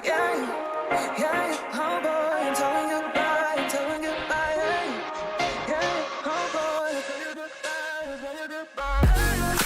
Yeah, yeah, oh boy, I'm telling goodbye, I'm telling goodbye. Yeah, yeah, oh boy, I'm telling goodbye, I'm telling goodbye.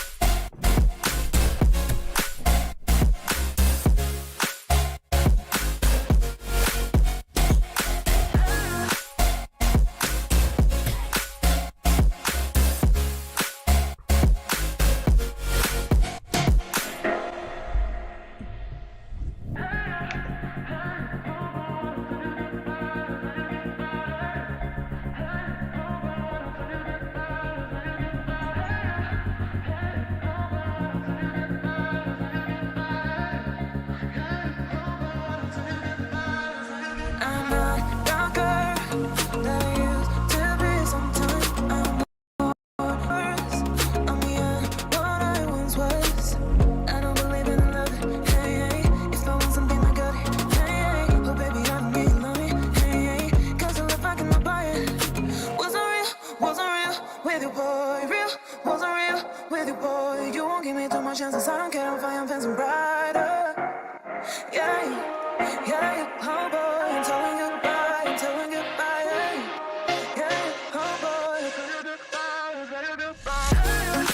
I'm not the girl that I used to be. Sometimes I'm worse. I'm beyond what I once was. I don't believe in love. Hey, hey. If I want something, I got it. Hey, hey. Oh, baby, I don't need love. Hey, hey. 'Cause the love I cannot buy it. Wasn't real with you, boy. Real, wasn't real with you, boy. You won't give me too much chances. I don't care if I am fancy brighter. Yeah, yeah, oh boy, I'm telling goodbye, I'm telling goodbye. Yeah, oh boy, I'm telling goodbye, I'm telling goodbye.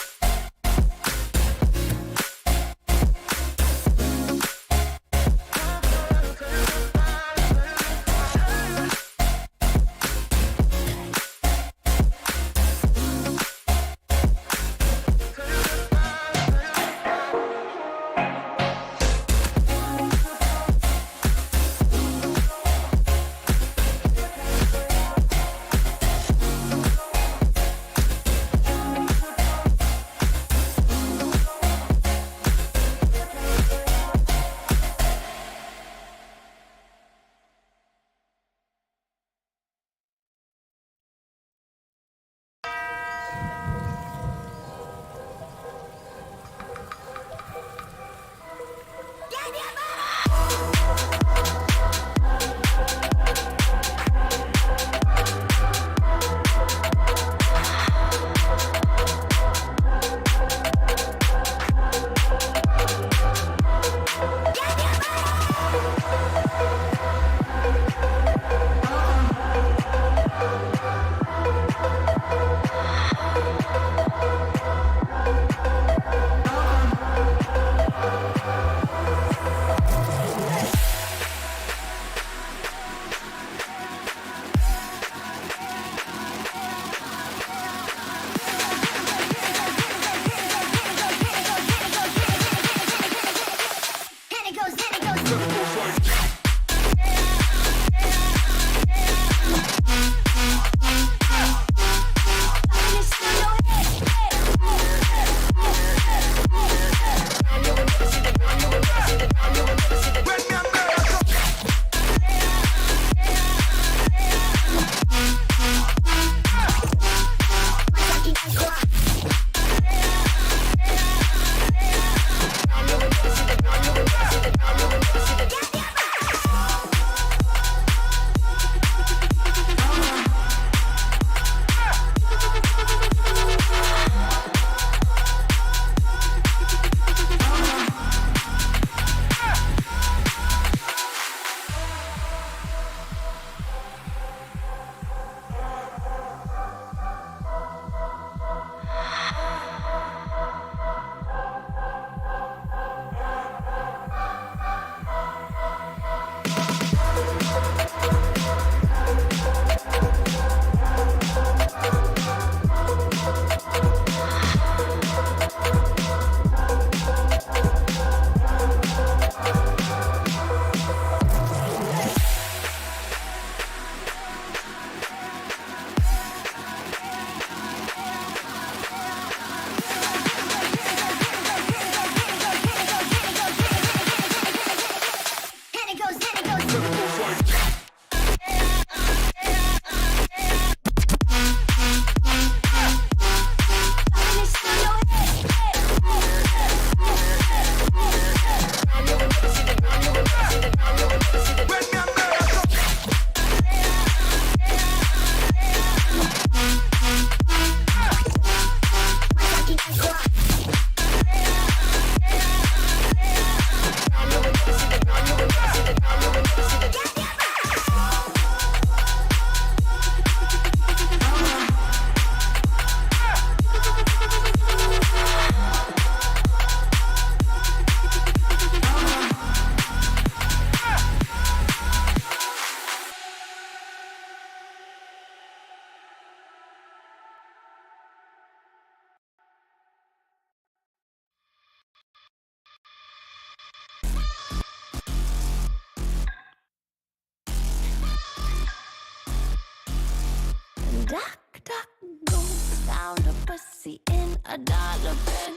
Duck, duck, goose found a pussy in a dollar bin.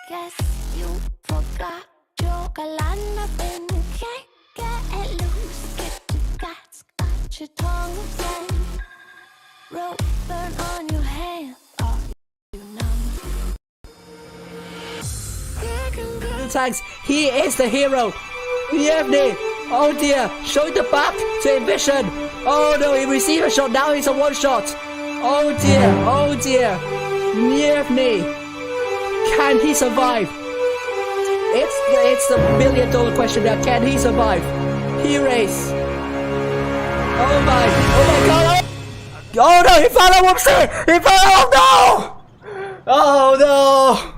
Guess you forgot your galana bin. You can't get it loose. Get your guts, got your tongue again. Rope burn on your hand. Are you numb? Tags, he is the hero. Yevny, oh dear, showing the back to Ambition. Oh no, he received a shot, now he's a one shot. Oh dear, Yevny, can he survive? It's the $1 million question now, can he survive? He race. Oh my god, oh no, he found a whoopsie, he found a, oh no! Oh no!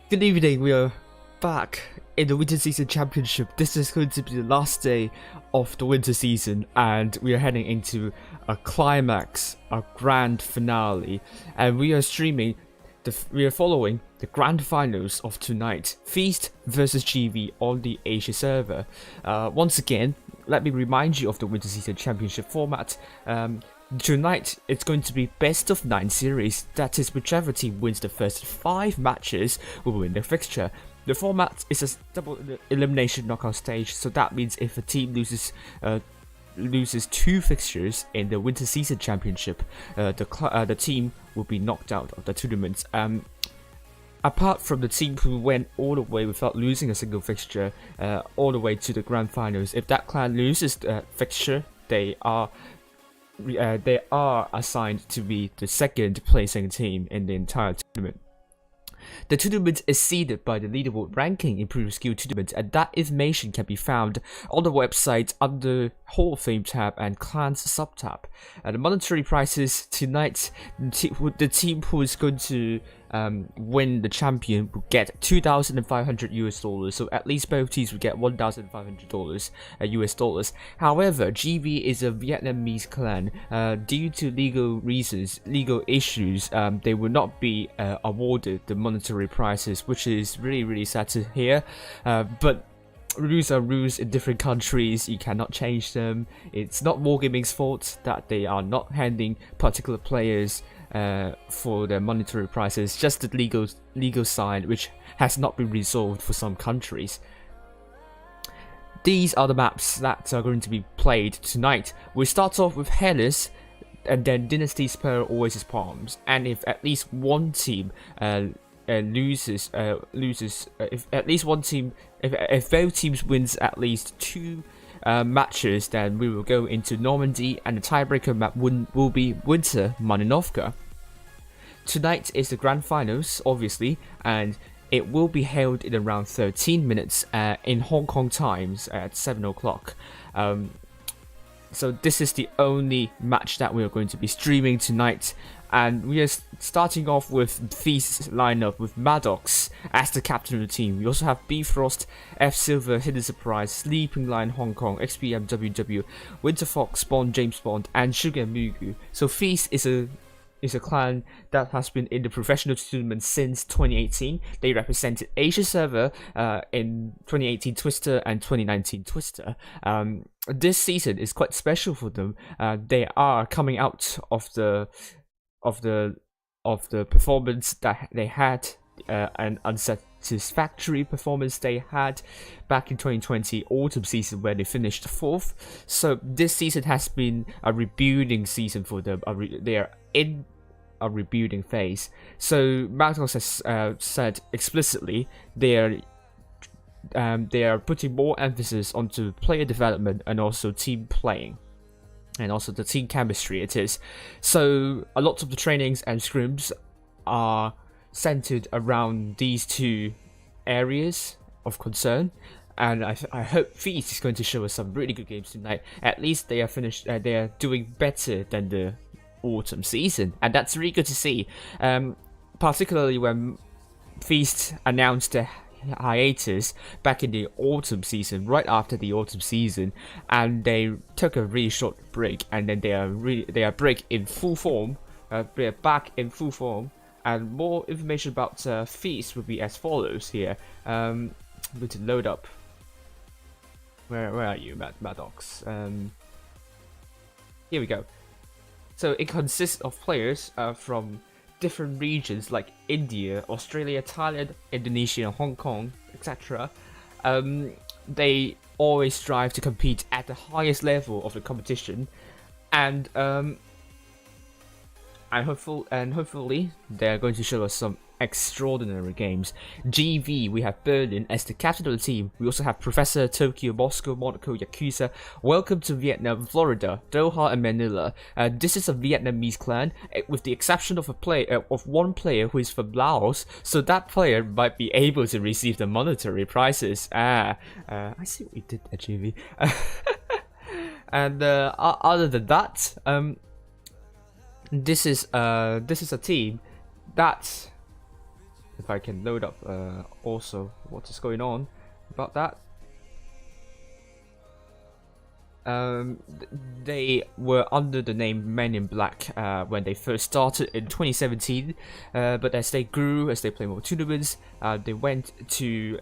Good evening, we are back in the Winter Season Championship. This is going to be the last day of the winter season and we are heading into a climax, a grand finale, and we are following the grand finals of tonight, Feast versus GV on the Asia server. Once again, let me remind you of the Winter Season Championship format. Tonight, it's going to be best of 9 series, that is whichever team wins the first 5 matches will win the fixture. The format is a double elimination knockout stage, so that means if a team loses 2 fixtures in the Winter Season Championship, the team will be knocked out of the tournament. Apart from the team who went all the way without losing a single fixture, all the way to the grand finals, if that clan loses the fixture, they are assigned to be the second placing team in the entire tournament. The tournament is seeded by the leaderboard ranking in previous skill tournaments, and that information can be found on the website under Hall of Fame tab and Clans sub tab. The monetary prizes tonight, the team who is going to win the champion will get $2,500 US, so at least both teams will get $1,500 US dollars. However, GV is a Vietnamese clan. Due to legal issues, they will not be awarded the monetary prizes, which is really sad to hear. But rules are rules in different countries, you cannot change them. It's not Wargaming's fault that they are not handing particular players for their monetary prizes, just the legal side which has not been resolved for some countries. These are the maps that are going to be played tonight. We start off with Hellas, and then Dynasty, Spur, Oasis, Palms, and if at least one team loses, if both teams wins at least 2 matches, then we will go into Normandy, and the tiebreaker map will be Winter Marinovka. Tonight is the grand finals, obviously, and it will be held in around 13 minutes in Hong Kong times at 7 o'clock. So this is the only match that we are going to be streaming tonight, and we are starting off with Feast's lineup with Maddox as the captain of the team. We also have Bifrost, F Silver, Hidden Surprise, Sleeping Lion Hong Kong, XPM WW, Winter Fox, Bond, James Bond, and Sugar Mugu. So Feast is a clan that has been in the professional tournament since 2018. They represented Asia server in 2018 Twister and 2019 Twister. This season is quite special for them. They are coming out of the performance that they had, an unsatisfactory performance they had back in 2020 autumn season where they finished 4th. So this season has been a rebuilding season for them. They are in a rebuilding phase. So Maddox has said explicitly they are putting more emphasis onto player development and also team playing, and also the team chemistry it is. So a lot of the trainings and scrims are centered around these 2 areas of concern, and I hope Feast is going to show us some really good games tonight. At least they are doing better than the autumn season, and that's really good to see, particularly when Feast announced the hiatus back in the autumn season, right after the autumn season, and they took a really short break, and then they are back in full form, and more information about Feast will be as follows here. I'm going to load up. Where are you, Maddox? here we go. So it consists of players from different regions like India, Australia, Thailand, Indonesia, Hong Kong, etc. They always strive to compete at the highest level of the competition, and hopefully they're going to show us some extraordinary games. GV, we have Berlin as the capital of the team. We also have Professor, Tokyo, Moscow, Monaco, Yakuza. Welcome to Vietnam, Florida, Doha, and Manila. This is a Vietnamese clan, with the exception of one player who is from Laos, so that player might be able to receive the monetary prizes. I see what you did there, GV. And other than that, this is a team that, if I can load up also what is going on about that. They were under the name Men in Black when they first started in 2017, but as they grew, as they played more tournaments, they went to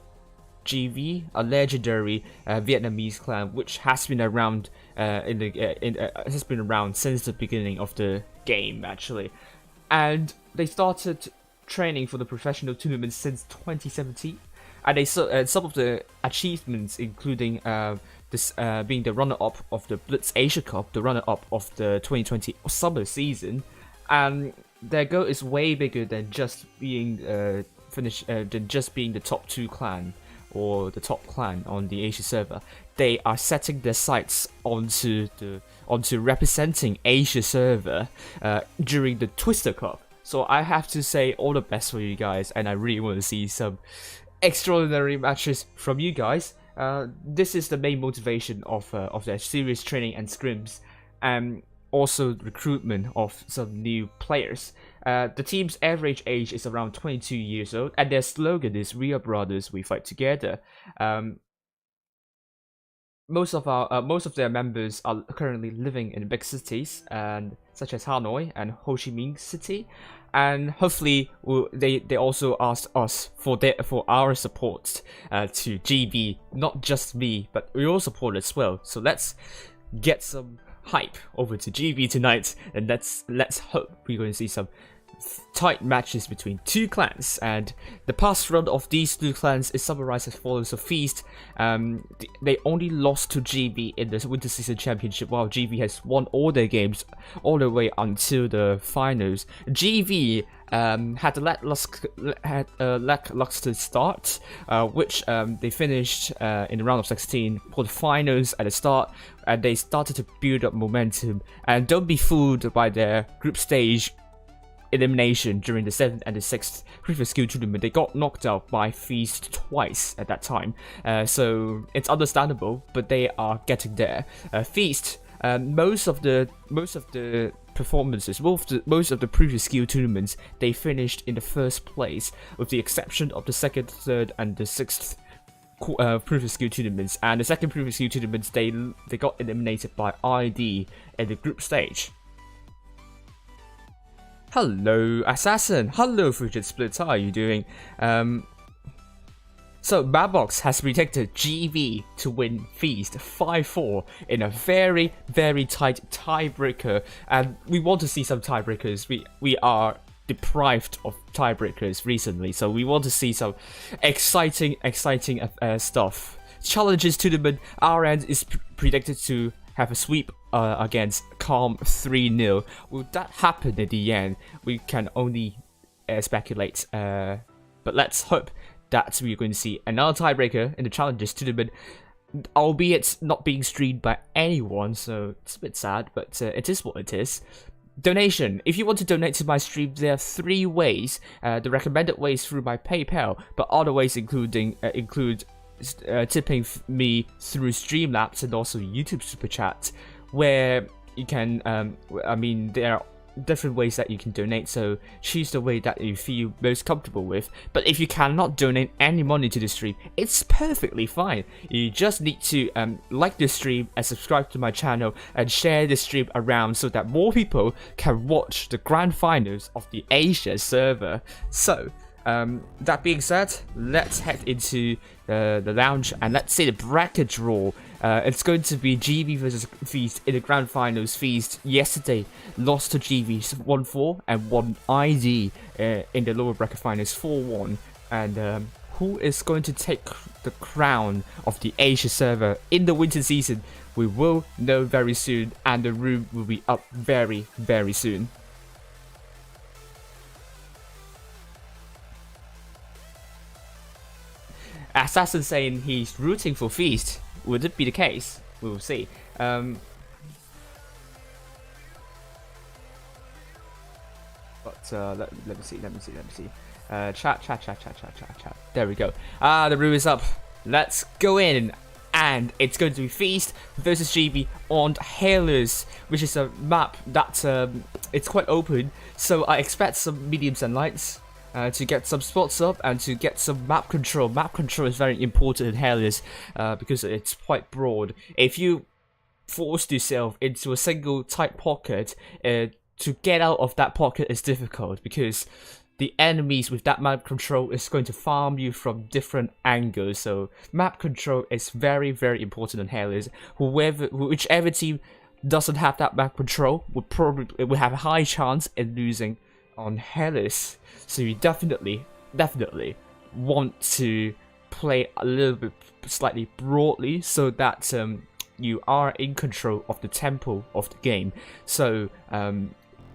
GV, a legendary Vietnamese clan which has been around has been around since the beginning of the game actually, and they started training for the professional tournaments since 2017, and some of the achievements including this being the runner-up of the Blitz Asia Cup, the runner-up of the 2020 summer season, and their goal is way bigger than just being the top 2 clan or the top clan on the Asia server. They are setting their sights onto representing Asia server during the Twister Cup. So I have to say all the best for you guys, and I really want to see some extraordinary matches from you guys. This is the main motivation of their serious training and scrims, and also recruitment of some new players. The team's average age is around 22 years old, and their slogan is "We are brothers, we fight together." Most of their members are currently living in big cities, and such as Hanoi and Ho Chi Minh City, and hopefully they also asked us for our support to GB, not just me, but your support as well. So let's get some hype over to GB tonight, and let's hope we're going to see some tight matches between 2 clans. And the past run of these 2 clans is summarized as follows. So Feast, they only lost to GB in the Winter Season Championship, while GB has won all their games all the way until the finals. GB had a lackluster start, which they finished in the round of 16 for the finals at the start, and they started to build up momentum. And don't be fooled by their group stage elimination during the 7th and the 6th previous skill tournament. They got knocked out by Feast twice at that time, so it's understandable, but they are getting there. Feast, most of the performances, most of the previous skill tournaments, they finished in the first place, with the exception of the 2nd, 3rd, and the 6th previous skill tournaments. And the 2nd previous skill tournaments, they got eliminated by ID in the group stage. Hello, Assassin. Hello, Frigid Split. How are you doing? So, Madbox has predicted GV to win Feast 5-4 in a very, very tight tiebreaker. And we want to see some tiebreakers. We are deprived of tiebreakers recently, so we want to see some exciting stuff. Challenges tournament, our end is predicted to have a sweep against Calm 3-0. Will that happen in the end? We can only speculate, but let's hope that we're going to see another tiebreaker in the Challenges tournament, albeit not being streamed by anyone, so it's a bit sad, but it is what it is. Donation. If you want to donate to my stream, there are 3 ways. The recommended ways through my PayPal, but other ways include tipping me through Streamlabs and also YouTube Super Chat, where you can, there are different ways that you can donate, so choose the way that you feel most comfortable with. But if you cannot donate any money to the stream, it's perfectly fine. You just need to like the stream and subscribe to my channel and share the stream around so that more people can watch the grand finals of the Asia server. So That being said, let's head into the lounge and let's see the bracket draw. It's going to be GB versus Feast in the grand finals. Feast yesterday lost to GB 1-4 and won ID in the lower bracket finals 4-1. And who is going to take the crown of the Asia server in the winter season? We will know very soon, and the room will be up very, very soon. Assassin saying he's rooting for Feast. Would it be the case? We will see. But let me see. Chat. There we go. The room is up. Let's go in. And it's going to be Feast versus GB on Hailers, which is a map that it's quite open. So I expect some mediums and lights. To get some spots up and to get some map control. Map control is very important in Hellions because it's quite broad. If you force yourself into a single tight pocket, to get out of that pocket is difficult because the enemies with that map control is going to farm you from different angles. So map control is very, very important in Hellions. Whichever team doesn't have that map control would have a high chance in losing on Hellions. So you definitely want to play a little bit slightly broadly so that you are in control of the tempo of the game. So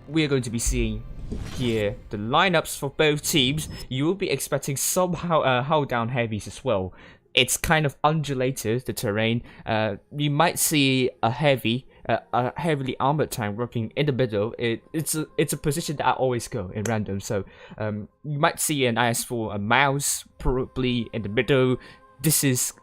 we are going to be seeing here the lineups for both teams. You will be expecting some hold down heavies as well. It's kind of undulated, the terrain. You might see a heavily armored tank working in the middle. It's a position that I always go in random. So you might see an IS-4, a mouse probably in the middle. This is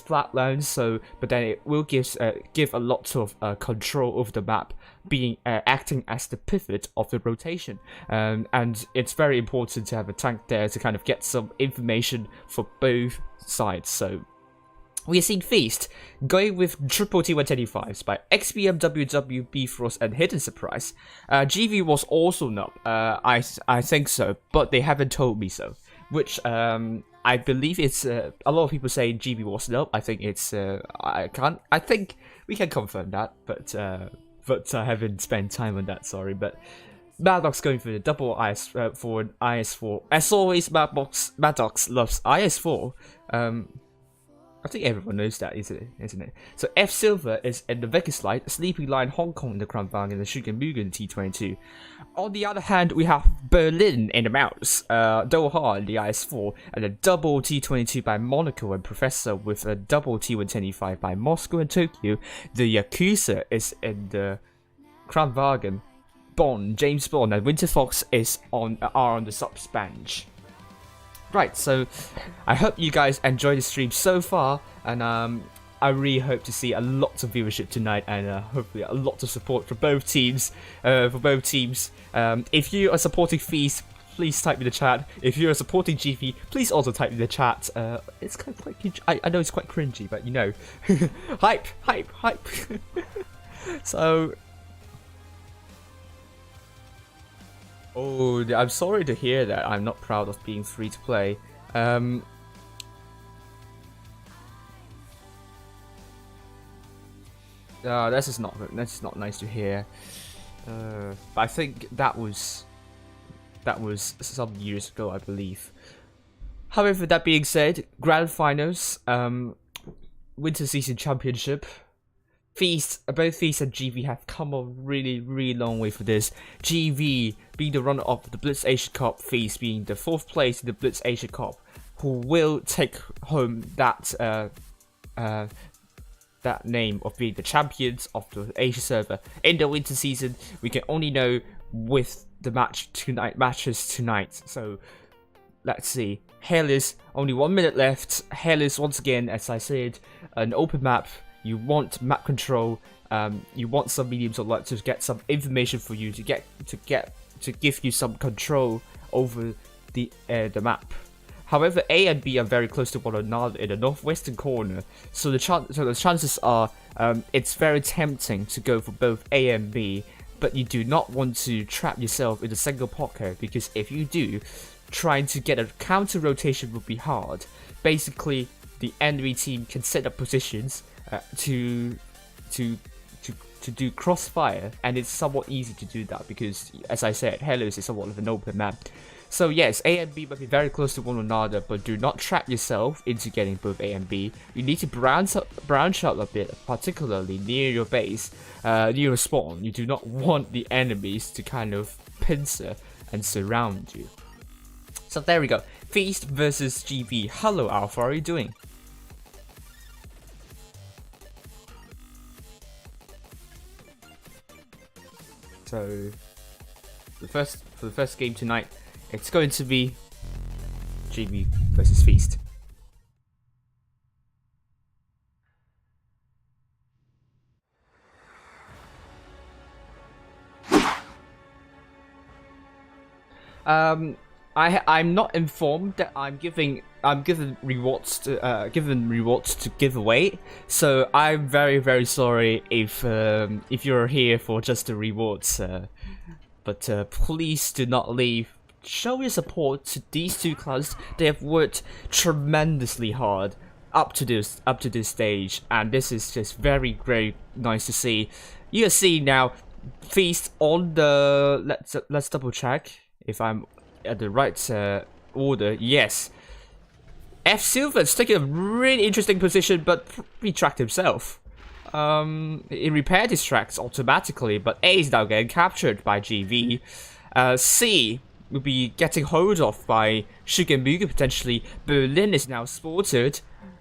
flatland. So but then it will give a lot of control over the map, being acting as the pivot of the rotation. And it's very important to have a tank there to kind of get some information for both sides. So we are seeing Feast going with triple T125s by XBM, WW, Bifrost, and Hidden Surprise. GV was also not. I think so, but they haven't told me so. Which I believe it's a lot of people say GV was not. I think it's I think we can confirm that, but I haven't spent time on that. Sorry, but Maddox going for the double IS4 IS4. As always, Maddox loves IS4. I think everyone knows that, isn't it? So F Silver is in the Vegas Light, Sleeping Lion Hong Kong in the Crown Valley, and the Sugar Mugen T22. On the other hand, we have Berlin in the Mouse, Doha in the IS4, and a double T22 by Monaco and Professor with a double T125 by Moscow and Tokyo. The Yakuza is in the Crown Wagon, Bond, James Bond, and Winter Fox are on the subs bench. Right, so I hope you guys enjoyed the stream so far, and I really hope to see a lot of viewership tonight, and hopefully a lot of support for both teams. If you are supporting Feast, please type in the chat. If you are supporting GV, please also type in the chat. It's kind of quite cringy. I know it's quite cringy, but you know, hype. So. Oh, I'm sorry to hear that. I'm not proud of being free to play. This is not nice to hear. But I think that was some years ago, I believe. However, that being said, grand finals, winter season championship. Both Feast and GV have come a really, really long way for this. GV being the runner-up of the Blitz Asia Cup, Feast being the 4th place in the Blitz Asia Cup, who will take home that name of being the champions of the Asia server in the winter season. We can only know with the matches tonight. So let's see. Hellions, only 1 minute left. Hellions once again, as I said, an open map. You want map control. You want some mediums or light to get some information for you to give you some control over the map. However, A and B are very close to one another in the northwestern corner, so the chances are it's very tempting to go for both A and B. But you do not want to trap yourself in a single pocket, because if you do, trying to get a counter rotation would be hard. Basically, the enemy team can set up positions to do crossfire, and it's somewhat easy to do that because, as I said, Helios is somewhat of an open map. So yes, A and B might be very close to one another, but do not trap yourself into getting both A and B. You need to branch out a bit, particularly near your base, near your spawn. You do not want the enemies to kind of pincer and surround you. So there we go. Feast versus GB. Hello Alpha, how are you doing? So for the first game tonight, it's going to be GB versus Feast. I'm not informed that I'm given rewards to give away, so I'm very sorry if you're here for just the rewards, but please do not leave. Show your support to these two clans. They have worked tremendously hard up to this stage, and this is just very nice to see. You see now, Feast on the let's double check if I'm at the right order. Yes, F Silver's taking a really interesting position, but retracked himself. He repaired his tracks automatically, but A is now getting captured by GV. C will be getting hold of by Shigemuga potentially. Berlin is now spotted,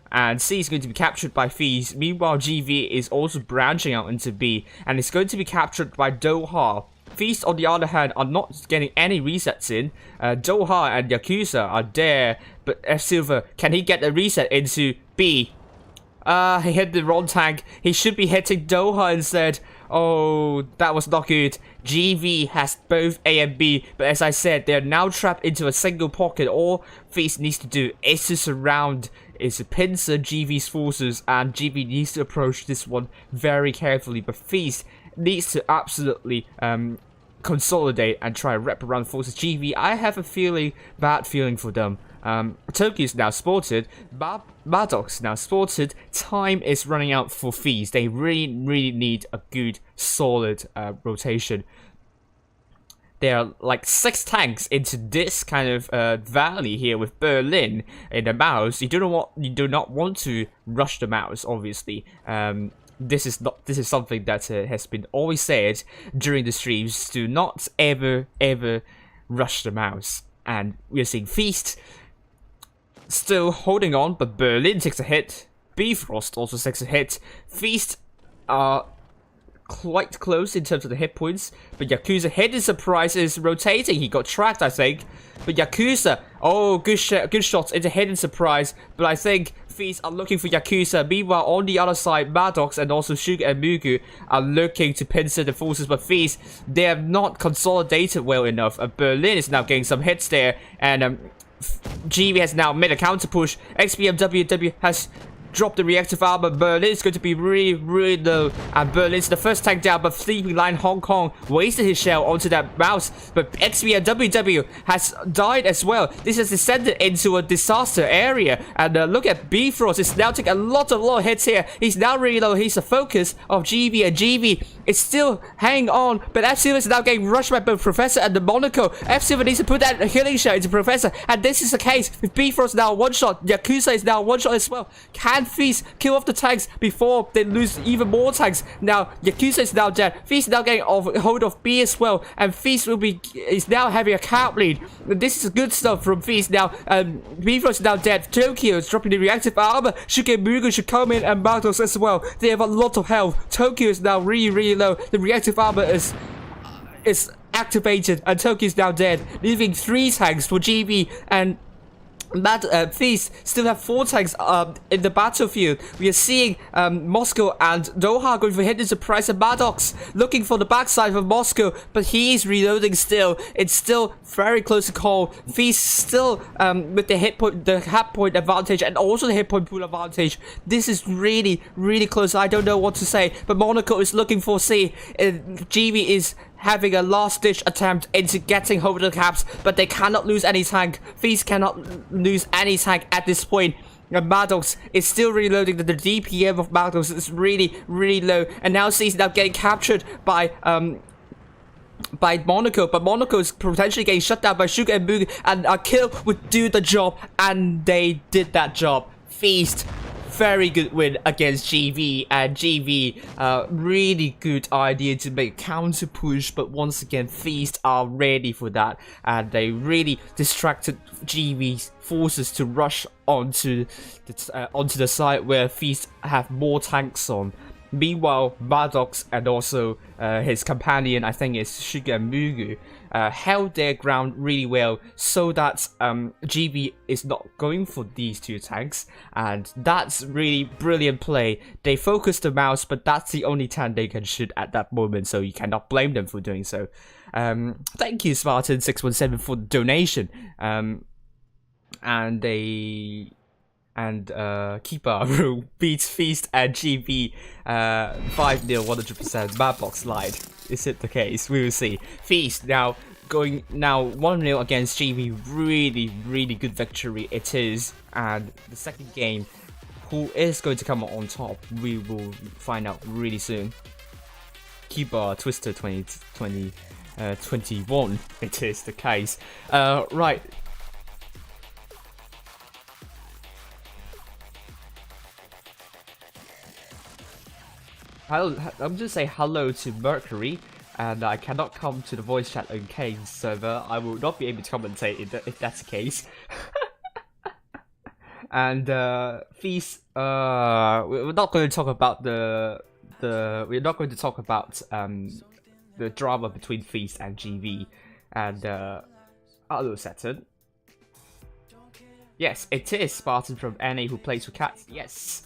and C is going to be captured by Feast. Meanwhile, GV is also branching out into B, and it's going to be captured by Doha. Feast, on the other hand, are not getting any resets in. Doha and Yakuza are there, but F Silver, can he get a reset into B? He hit the wrong tank. He should be hitting Doha instead. Oh, that was not good. GV has both A and B, but as I said, they're now trapped into a single pocket. All Feast needs to do is to surround, is to pincer GV's forces, and GV needs to approach this one very carefully, but Feast needs to absolutely consolidate and try to wrap around forces. GV, I have a bad feeling for them. Tokyo is now spotted, Maddox now spotted. Time is running out for Feast. They really need a good solid rotation. There are like 6 tanks into this kind of valley here with Berlin in the mouse. You do not want to rush the mouse, obviously. This is something that has been always said during the streams. Do not ever rush the mouse. And we're seeing Feast still holding on, but Berlin takes a hit. Bifrost also takes a hit. Feast are quite close in terms of the hit points, but Yakuza hidden surprise is rotating. He got tracked, I think. But Yakuza, oh, good shots into hidden surprise, but I think Feast are looking for Yakuza. Meanwhile, on the other side, Maddox and also Suga and Mugu are looking to pincer the forces, but Feast, they have not consolidated well enough. Berlin is now getting some hits there, and GB has now made a counter push. XBMWW has dropped the reactive armor. Berlin is going to be really low, and Berlin's the first tank down, but Sleeping Lion Hong Kong wasted his shell onto that mouse, but XBMWW has died as well. This has descended into a disaster area, and look at Bifrost. It's now taking a lot of hits here. He's now really low. He's the focus of GB, and GB is still hanging on, but F Silver is now getting rushed by both Professor and the Monaco. F Silver needs to put that healing shell into Professor, and this is the case with Bifrost now one shot. Yakuza is now one shot as well. Can Feast kill off the tanks before they lose even more tanks? Now Yakuza is now dead. Feast is now getting hold of B as well, and Feast is now having a cap lead. This is good stuff from Feast now. Bifrost is now dead. Tokyo is dropping the reactive armor. Shigemuga should come in, and Martos as well. They have a lot of health. Tokyo is now really low. The reactive armor is activated, and Tokyo is now dead, leaving 3 tanks for GB, and Feast still have 4 tanks in the battlefield. We are seeing Moscow and Doha going for hidden surprise, and Maddox looking for the backside of Moscow, but he is reloading still. It's still very close to call. Feast still with the hit point advantage, and also the hit point pool advantage. This is really close. I don't know what to say, but Monaco is looking for C. GB is having a last-ditch attempt into getting hold of the caps, but they cannot lose any tank. Feast cannot lose any tank at this point. Maddox is still reloading. The DPM of Maddox is really, really low, and now he's now getting captured by Monaco, but Monaco is potentially getting shut down by Sugar and Mugen, and a kill would do the job, and they did that job. Feast, very good win against GV, and GV, really good idea to make counter push, but once again, Feast are ready for that, and they really distracted GV's forces to rush onto the side where Feast have more tanks on. Meanwhile, Maddox and also his companion, I think is Sugar and Mugu, held their ground really well so that GB is not going for these two tanks, and that's really brilliant play. They focused the mouse, but that's the only tank they can shoot at that moment, so you cannot blame them for doing so. Thank you, Spartan617, for the donation. Keeper will beat Feast and GB 5-0 100%. Madbox lied. Is it the case? We will see. Feast now going 1-0 against GB. Really, really good victory it is. And the second game, who is going to come on top, we will find out really soon. Keeper Twister 2021. It is the case. Right. I'm just say hello to Mercury, and I cannot come to the voice chat on Kane's server. I will not be able to commentate if that's the case. And Feast, we're not going to talk about the drama between Feast and GV and hello Saturn. Yes, it is Spartan from NA who plays for Cats. Yes.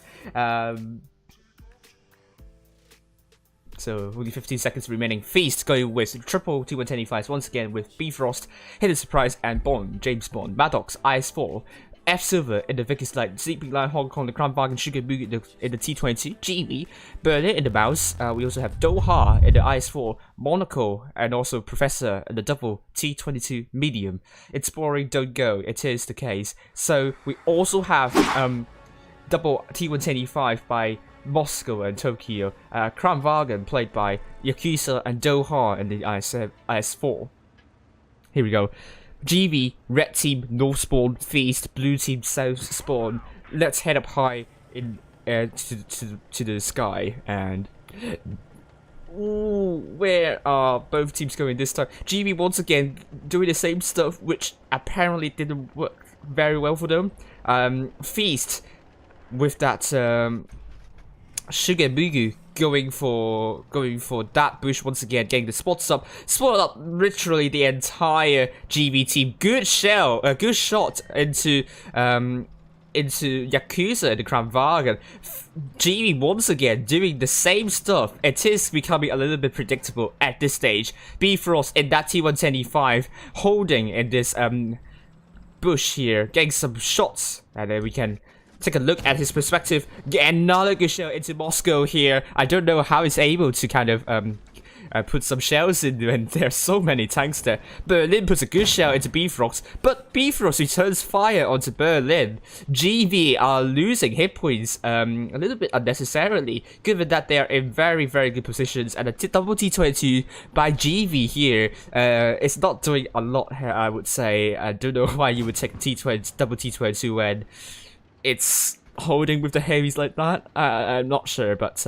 So only 15 seconds remaining. Feast going with triple T110 once again with Bifrost, Hidden Surprise, and Bond, James Bond, Maddox, IS4, F Silver in the Vickers Light, Sleeping Lion, Hong Kong, the Crown Bargain, Sugar Mugen in the T20, GB, Berlin in the Mouse. We also have Doha in the IS4, Monaco, and also Professor in the double T22 Medium. Exploring Don't Go, it is the case. So we also have double T125 by Moscow and Tokyo, Crown Wagon played by Yakuza and Doha in the IS4. Here we go. GB, Red Team, North Spawn, Feast, Blue Team, South Spawn. Let's head up high in to the sky and... Ooh, where are both teams going this time? GB once again doing the same stuff, which apparently didn't work very well for them. Feast with that Sugar Mugu going for that bush once again, getting the spots up, spot up literally the entire GB team. Good shell, a good shot into Yakuza and the Crown Wagon. GB once again doing the same stuff. It is becoming a little bit predictable at this stage. Bifrost in that T125 holding in this bush here, getting some shots, and then we can take a look at his perspective. Get another good shell into Moscow here. I don't know how he's able to kind of put some shells in when there's so many tanks there. Berlin puts a good shell into Bifrost, but Bifrost returns fire onto Berlin. GV are losing hit points a little bit unnecessarily, given that they are in very, very good positions, and a double T22 by GV here is not doing a lot here, I would say. I don't know why you would take T20, double T22 when it's holding with the heavies like that. I'm not sure, but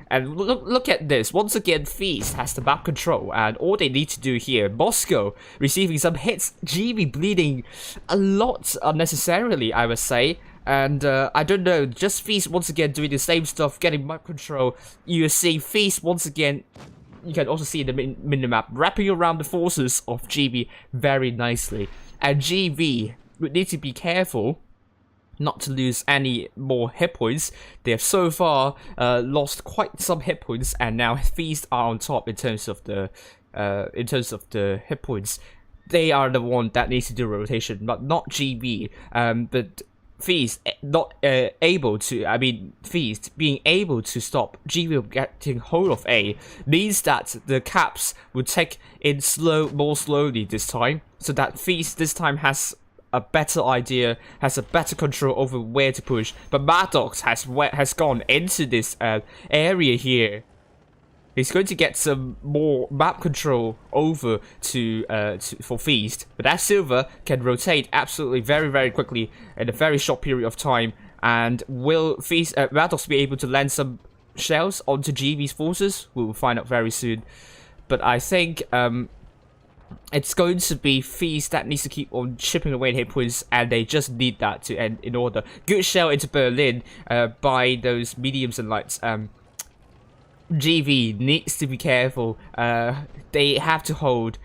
and look at this. Once again, Feast has the map control, and all they need to do here, Moscow receiving some hits, GB bleeding a lot unnecessarily, I would say. And I don't know, just Feast once again doing the same stuff, getting map control. You see Feast once again. You can also see in the minimap wrapping around the forces of GB very nicely, and GB would need to be careful not to lose any more hit points. They have so far lost quite some hit points, and now Feast are on top in terms of the hit points. They are the one that needs to do rotation, but not GB. But Feast not able to, Feast being able to stop GB from getting hold of A means that the Caps will take in more slowly this time, so that Feast this time has a better idea, has a better control over where to push. But Maddox has gone into this area here. He's going to get some more map control over for Feast, but that Silver can rotate absolutely very quickly in a very short period of time. And will Feast Maddox be able to land some shells onto GV's forces? We will find out very soon. But I think it's going to be Feast that needs to keep on chipping away at hit points, and they just need that to end in order. Good shell into Berlin by those mediums and lights. GV needs to be careful. They have to hold,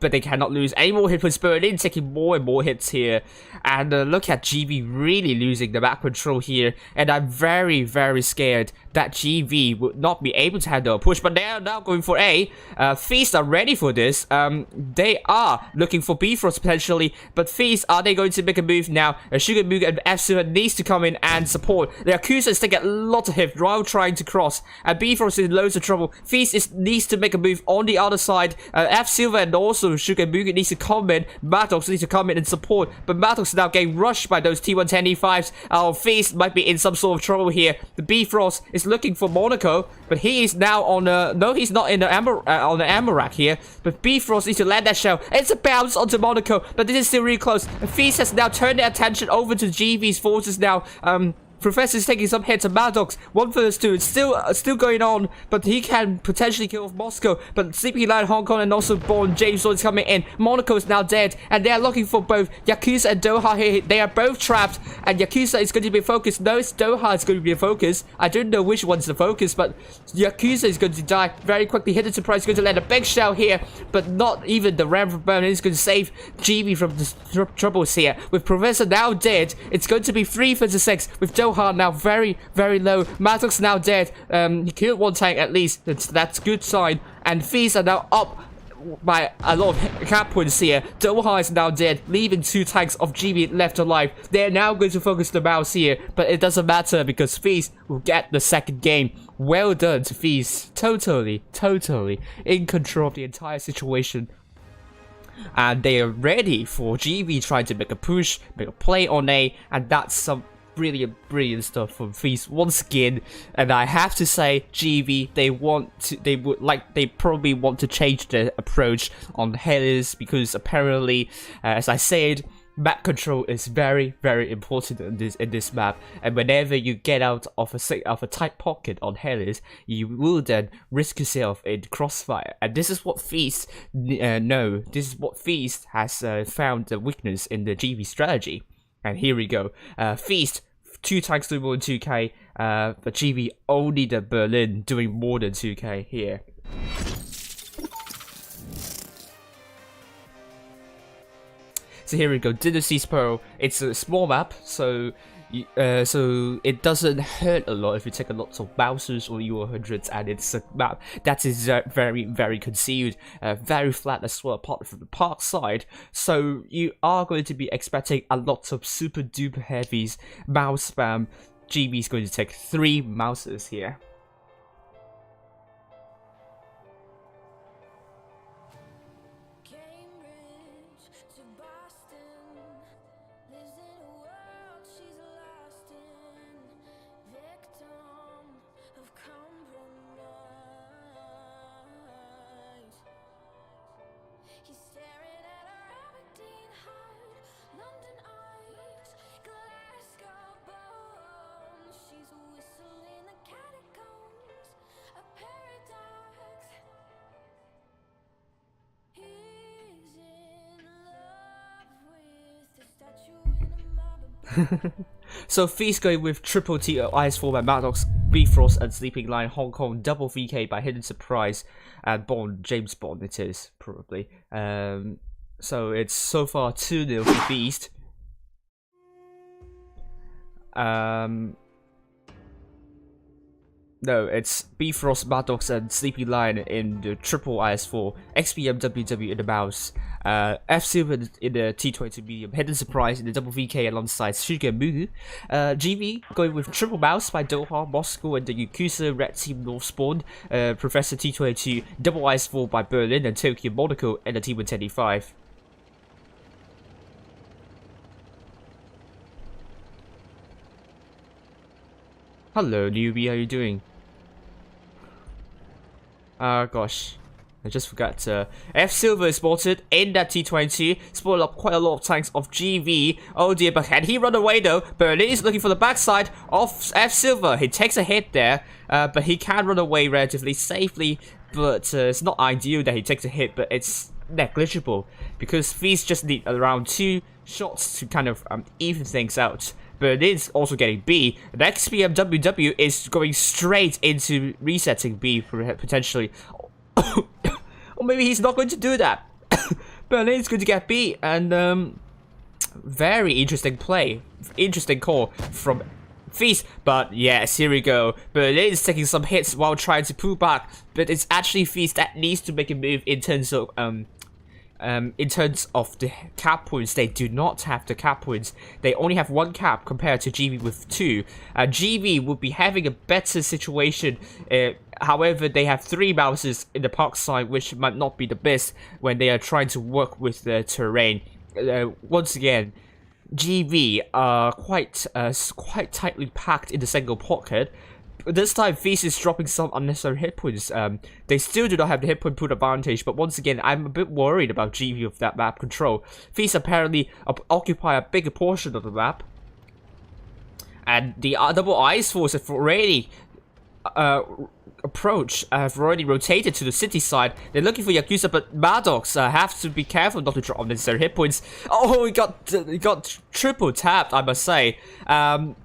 but they cannot lose any more hit points. Berlin taking more and more hits here, and look at GV really losing the map control here. And I'm very scared that GV would not be able to handle a push, but they are now going for A. Feast are ready for this. They are looking for Bifrost potentially, but Feast, are they going to make a move now? Sugar Moog and F7 needs to come in and support. The Yakuza is taking a lot of hits while trying to cross, and Bifrost is in loads of trouble. Feast needs to make a move on the other side. F Silver and also Sugar Moog needs to come in. Maddox needs to come in and support, but Maddox is now getting rushed by those T110 E5s. Feast might be in some sort of trouble here. The Bifrost is looking for Monaco, but he is now on no, he's not in the on the ammo rack here. But Bifrost needs to land that shell. It's a bounce onto Monaco, but this is still really close. Feast has now turned their attention over to GV's forces now. Professor's taking some hits. Maddox 1 vs 2. It's still going on, but he can potentially kill off Moscow. But Sleeping Lion Hong Kong and also Born James Bond is coming in. Monaco is now dead, and they are looking for both Yakuza and Doha here. They are both trapped, and Yakuza is going to be focused. No, it's Doha is going to be a focus. I don't know which one's the focus, but Yakuza is going to die very quickly. Hidden Surprise is going to land a big shell here, but not even the Ram from Berlin is going to save GB from the troubles here. With Professor now dead, it's going to be 3 vs 6 with Doha now very low. Maddox now dead. He killed one tank at least. That's good sign. And Feast are now up by a lot of cap points here. Doha is now dead, leaving 2 tanks of GB left alive. They're now going to focus the mouse here, but it doesn't matter because Feast will get the second game. Well done to Feast. Totally in control of the entire situation. And they are ready for GB trying to make a push, make a play on A, and that's some brilliant stuff from Feast once again. And I have to say, GV, they probably want to change their approach on Hellas, because apparently, as I said, map control is very important in this map, and whenever you get out of a tight pocket on Hellas, you will then risk yourself in crossfire. And this is what Feast know. This is what Feast has found the weakness in the GV strategy. And here we go. Feast 2 tanks doing more than 2k, but GB only the Berlin doing more than 2k here. So here we go, Dynasty Pearl. It's a small map, so it doesn't hurt a lot if you take a lot of bouncers or U100s, and it's a map that is very concealed, very flat as well, apart from the park side. So you are going to be expecting a lot of super duper heavies, mouse spam. GB is going to take 3 mouses here. So Feast going with triple T IS4 by Maddox, Bifrost and Sleeping Lion Hong Kong, double VK by Hidden Surprise and Bond, James Bond it is, probably. So it's so far 2-0 for Feast. No, it's Bifrost, Maddox, and Sleepy Lion in the triple IS4, XPM WW in the mouse, F Silver in the T22 medium, Hidden Surprise in the double VK alongside Suga Mugu, GV going with triple mouse by Doha, Moscow, and the Yakuza Red Team North Spawn, Professor T22, double IS4 by Berlin and Tokyo Monaco, and the T125. Hello newbie, how you doing? Gosh, I just forgot. F Silver is spotted in that T20, spotted up quite a lot of tanks of GV. Oh dear, but can he run away though? Berlin is looking for the backside of F Silver. He takes a hit there, but he can run away relatively safely. But it's not ideal that he takes a hit, but it's negligible because Feast just need around 2 shots to kind of even things out. Berlin's also getting B. The XPM WW is going straight into resetting B potentially. Or maybe he's not going to do that. Berlin's going to get B, and very interesting play. Interesting call from Feast. But yes, here we go. Berlin's taking some hits while trying to pull back, but it's actually Feast that needs to make a move in terms of the cap points. They do not have the cap points. They only have 1 cap compared to GV with 2. GV would be having a better situation. However, they have 3 mouses in the park side, which might not be the best when they are trying to work with the terrain. Once again, GV are quite tightly packed in the single pocket. This time, Feast is dropping some unnecessary hit points. They still do not have the hit point pool advantage, but once again, I'm a bit worried about GV with that map control. Feast apparently occupy a bigger portion of the map, and the double ice force have already have already rotated to the city side. They're looking for Yakuza, but Maddox have to be careful not to drop unnecessary hit points. Oh, he got triple tapped, I must say.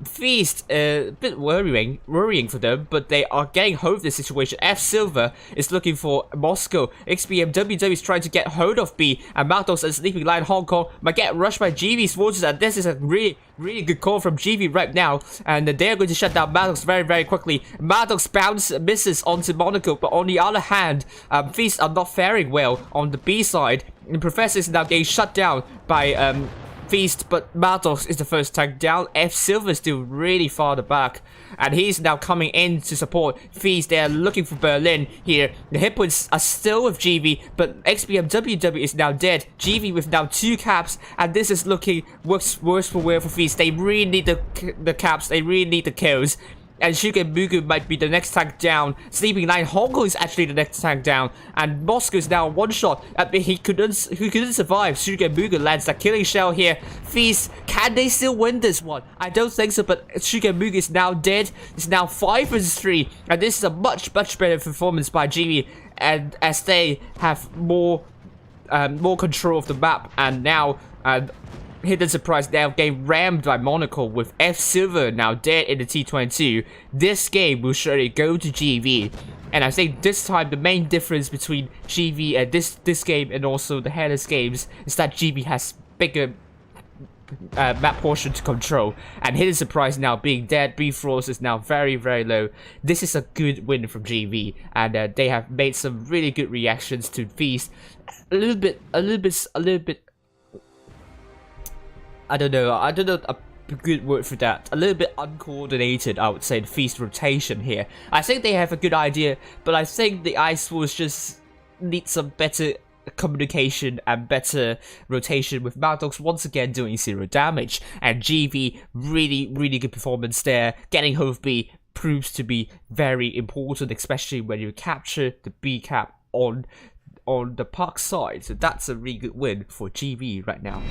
Feast, a bit worrying for them, but they are getting hold of this situation. F Silver is looking for Moscow. XPM WW is trying to get hold of B, and Maddox and Sleeping Lion Hong Kong might get rushed by GV's forces, and this is a really good call from GV right now, and they're going to shut down Maddox very quickly. Maddox misses onto Monaco, but on the other hand, Feast are not faring well on the B side. The Professor is now getting shut down by Feast, but Maddox is the first tank down. F Silver is still really far the back, and he's now coming in to support Feast. They're looking for Berlin here. The hit points are still with GV, but XPM WW is now dead. GV with now 2 caps, and this is looking worse for wear for Feast. They really need the caps. They really need the kills. And Suga Mugu might be the next tank down. Sleeping Lion Hong Kong is actually the next tank down. And Moscow is now 1 shot. He couldn't survive. Suga Mugu lands that killing shell here. Feast, can they still win this one? I don't think so, but Suga Mugu is now dead. It's now 5 vs 3. And this is a much better performance by GV. And as they have more control of the map. And now Hidden Surprise now getting rammed by Monaco with F Silver now dead in the T22. This game will surely go to GV. And I think this time the main difference between GV and this game and also the Hellas games is that GV has bigger map portion to control. And Hidden Surprise now being dead, Bifrost is now very low. This is a good win from GV, and they have made some really good reactions to Feast. A little bit I don't know a good word for that. A little bit uncoordinated, I would say, the Feast rotation here. I think they have a good idea, but I think the Ice Force just need some better communication and better rotation, with Maddox once again doing 0 damage. And GV, really good performance there. Getting hold of B proves to be very important, especially when you capture the B cap on the park side. So that's a really good win for GV right now.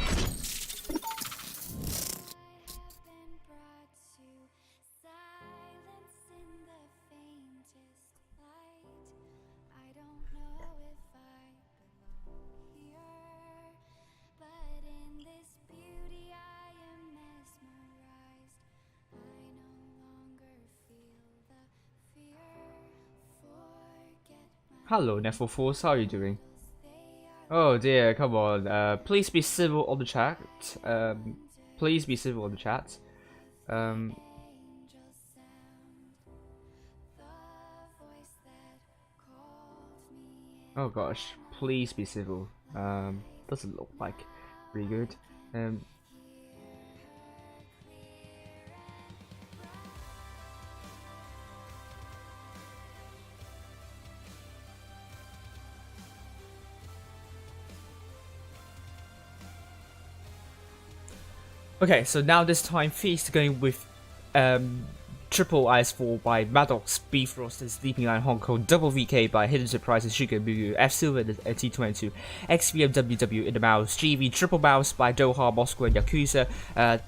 Hello, Netflix Force, how are you doing? Oh dear, come on. Please be civil on the chat. Please be civil on the chat. Oh gosh, please be civil. Doesn't look like really good. Okay, so now this time Feast going with triple IS4 by Maddox, Bifrost and Sleeping Lion Hong Kong, double VK by Hidden Surprises, Sugar Mugu, F Silver and T22, XBMWW in the mouse, GV triple mouse by Doha, Moscow and Yakuza,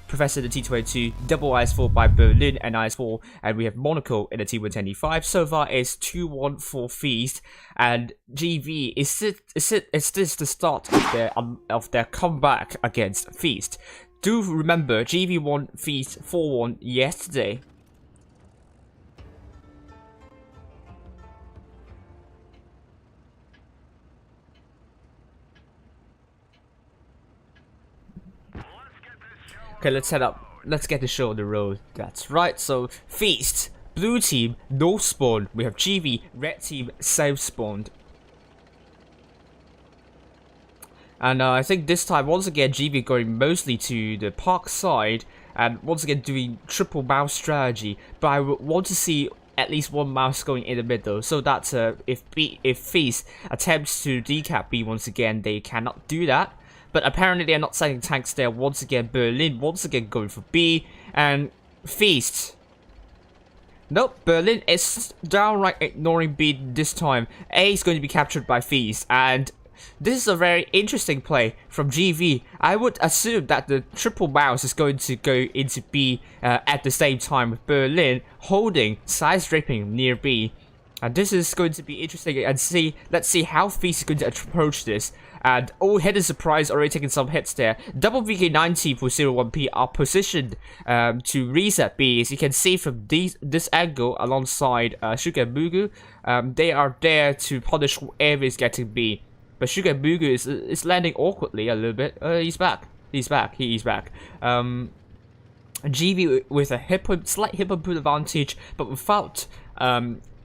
Professor the T22, double IS4 by Berlin and IS4, and we have Monaco in the T110E5. So far it's 2-1 for Feast, and GV is this the start of their comeback against Feast? Do remember GV won Feast 4-1 yesterday. Okay, let's set up. Let's get the show on the road. That's right. So Feast, blue team, no spawn. We have GV, red team, same spawned. And I think this time, once again, GV going mostly to the park side, and once again doing triple mouse strategy. But I would want to see at least one mouse going in the middle, so that if Feast attempts to decap B once again, they cannot do that. But apparently they are not sending tanks there once again. Berlin once again going for B, and Feast. Nope, Berlin is downright ignoring B this time. A is going to be captured by Feast, and this is a very interesting play from GV. I would assume that the triple mouse is going to go into B at the same time with Berlin holding side stripping near B. And this is going to be interesting, and let's see how Feast is going to approach this. And Hidden Surprise already taking some hits there. Double VK90 for 01P are positioned to reset B. As you can see from this angle alongside Suga Mugu, they are there to punish whoever is getting B. But Suga Mugu is landing awkwardly a little bit. He's back. He's back. He is back. GV with a slight hit point advantage, but without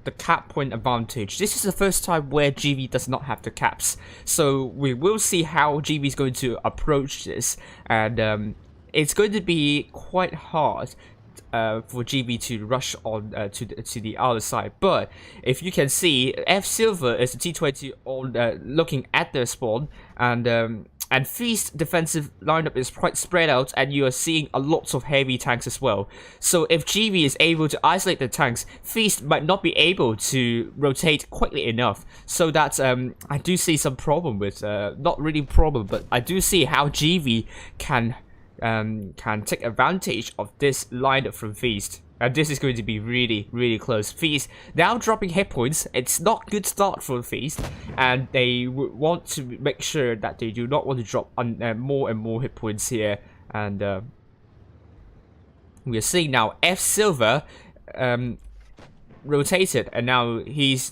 the cap point advantage. This is the first time where GV does not have the caps, so we will see how GV is going to approach this, and it's going to be quite hard for GB to rush on to the other side. But if you can see, F Silver is the T20 on looking at their spawn, and Feast defensive lineup is quite spread out, and you are seeing a lots of heavy tanks as well. So if GV is able to isolate the tanks, Feast might not be able to rotate quickly enough. So that's I do see some problem with not really problem, but I do see how GV can take advantage of this lineup from Feast. And this is going to be really close. Feast now dropping hit points. It's not good start for Feast, and they want to make sure that they do not want to drop more and more hit points here. And we are seeing now F Silver rotated, and now he's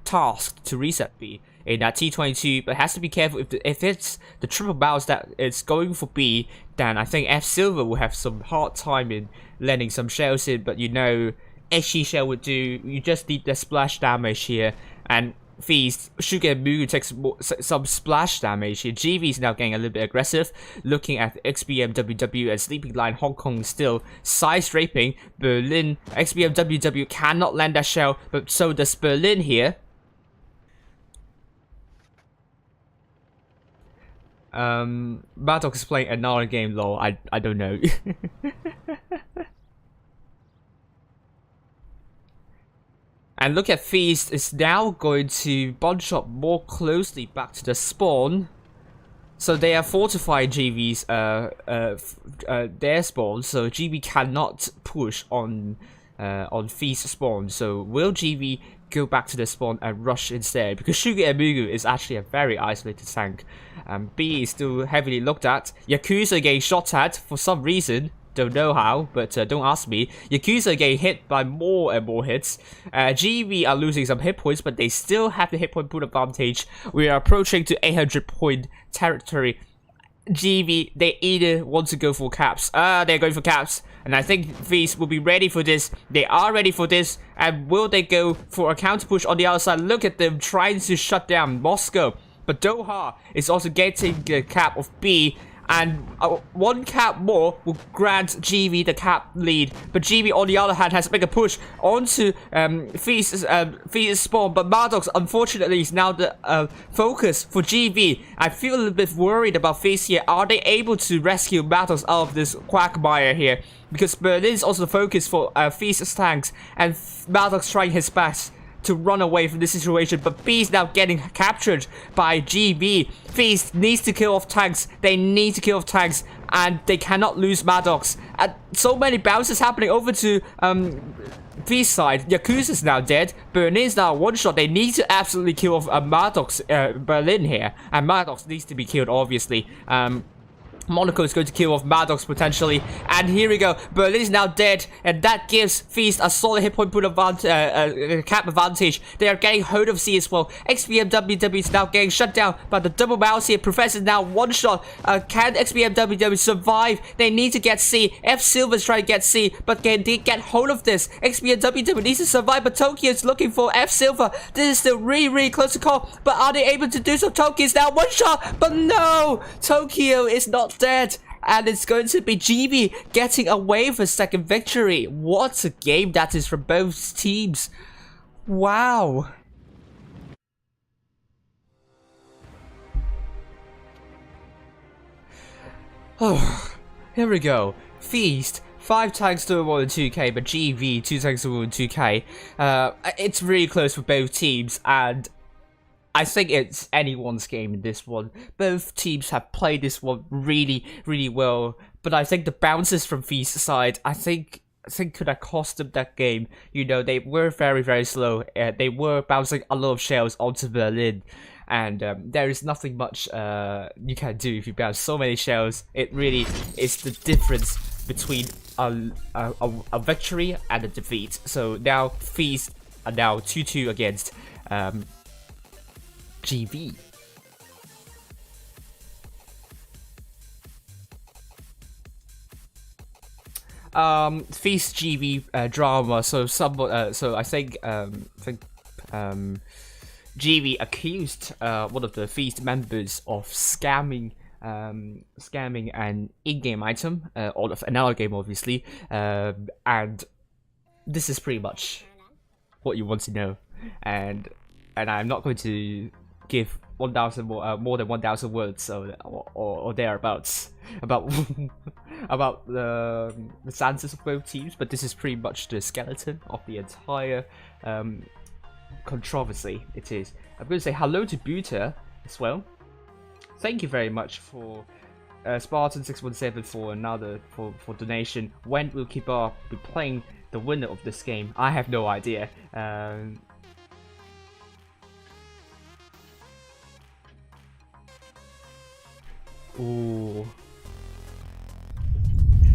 tasked to reset B in that T22, but has to be careful if it's the triple bounce that it's going for B, then I think F Silver will have some hard time in landing some shells in. But you know, SG shell would do. You just need the splash damage here, and Feast Sugar Mugu takes some splash damage here. GV is now getting a little bit aggressive, looking at XBMWW and Sleeping Lion Hong Kong still side scraping. Berlin XBMWW cannot land that shell, but so does Berlin here. Maddox is playing another game, lol. I don't know. And look at Feast is now going to bunch up more closely back to the spawn. So they are fortifying GV's their spawn, so GV cannot push on Feast spawn. So will GV go back to the spawn and rush instead? Because Suga Mugu is actually a very isolated tank. B is still heavily looked at. Yakuza getting shot at for some reason. Don't know how, but don't ask me. Yakuza getting hit by more and more hits. GV are losing some hit points, but they still have the hit point pool advantage. We are approaching to 800 point territory. GV, they either want to go for caps. They're going for caps. And I think Feast will be ready for this. They are ready for this. And will they go for a counter push on the other side? Look at them trying to shut down Moscow. But Doha is also getting the cap of B. And one cap more will grant GV the cap lead. But GV, on the other hand, has to make a push onto Feast's spawn. But Mardox, unfortunately, is now the focus for GV. I feel a little bit worried about Feast here. Are they able to rescue Mardox out of this quagmire here? Because Berlin is also the focus for Feast's tanks. And Mardox trying his best to run away from this situation, but Feast now getting captured by GB. Feast needs to kill off tanks. They need to kill off tanks, and they cannot lose Maddox. And so many bounces happening over to Feast side. Yakuza's now dead. Berlin's now one shot. They need to absolutely kill off Maddox Berlin here, and Maddox needs to be killed, obviously. Monaco is going to kill off Maddox potentially, and here we go. Berlin is now dead, and that gives Feast a solid hit point cap advantage. They are getting hold of C as well. XBMWW is now getting shut down by the double mouse here. Professor now one shot. Can XBMWW survive? They need to get C. F Silver's trying to get C, but can they get hold of this? XBMWW needs to survive, but Tokyo is looking for F Silver. This is still really close to call, but are they able to do so? Tokyo is now one shot, but no! Tokyo is not dead, and it's going to be GB getting away with a second victory. What a game that is for both teams. Wow. Oh, here we go. Feast 5 tanks to more than 2k, but GV 2 tanks to more than 2k. It's really close for both teams, and I think it's anyone's game in this one. Both teams have played this one really well, but I think the bounces from Feast's side, I think could have cost them that game. You know, they were very slow. They were bouncing a lot of shells onto Berlin, and there is nothing much you can do if you bounce so many shells. It really is the difference between a victory and a defeat. So now Feast are now 2-2 against GV. Feast GV drama. So somewhat. So I think GV accused one of the Feast members of scamming an in-game item, or of another game, obviously. And this is pretty much what you want to know. And I'm not going to give 1,000 more than 1,000 words, so or thereabouts about about the stances of both teams, but this is pretty much the skeleton of the entire controversy. It is. I'm going to say hello to Buta as well. Thank you very much for Spartan617 for another for donation. When will Kibar be playing the winner of this game? I have no idea. Ooh.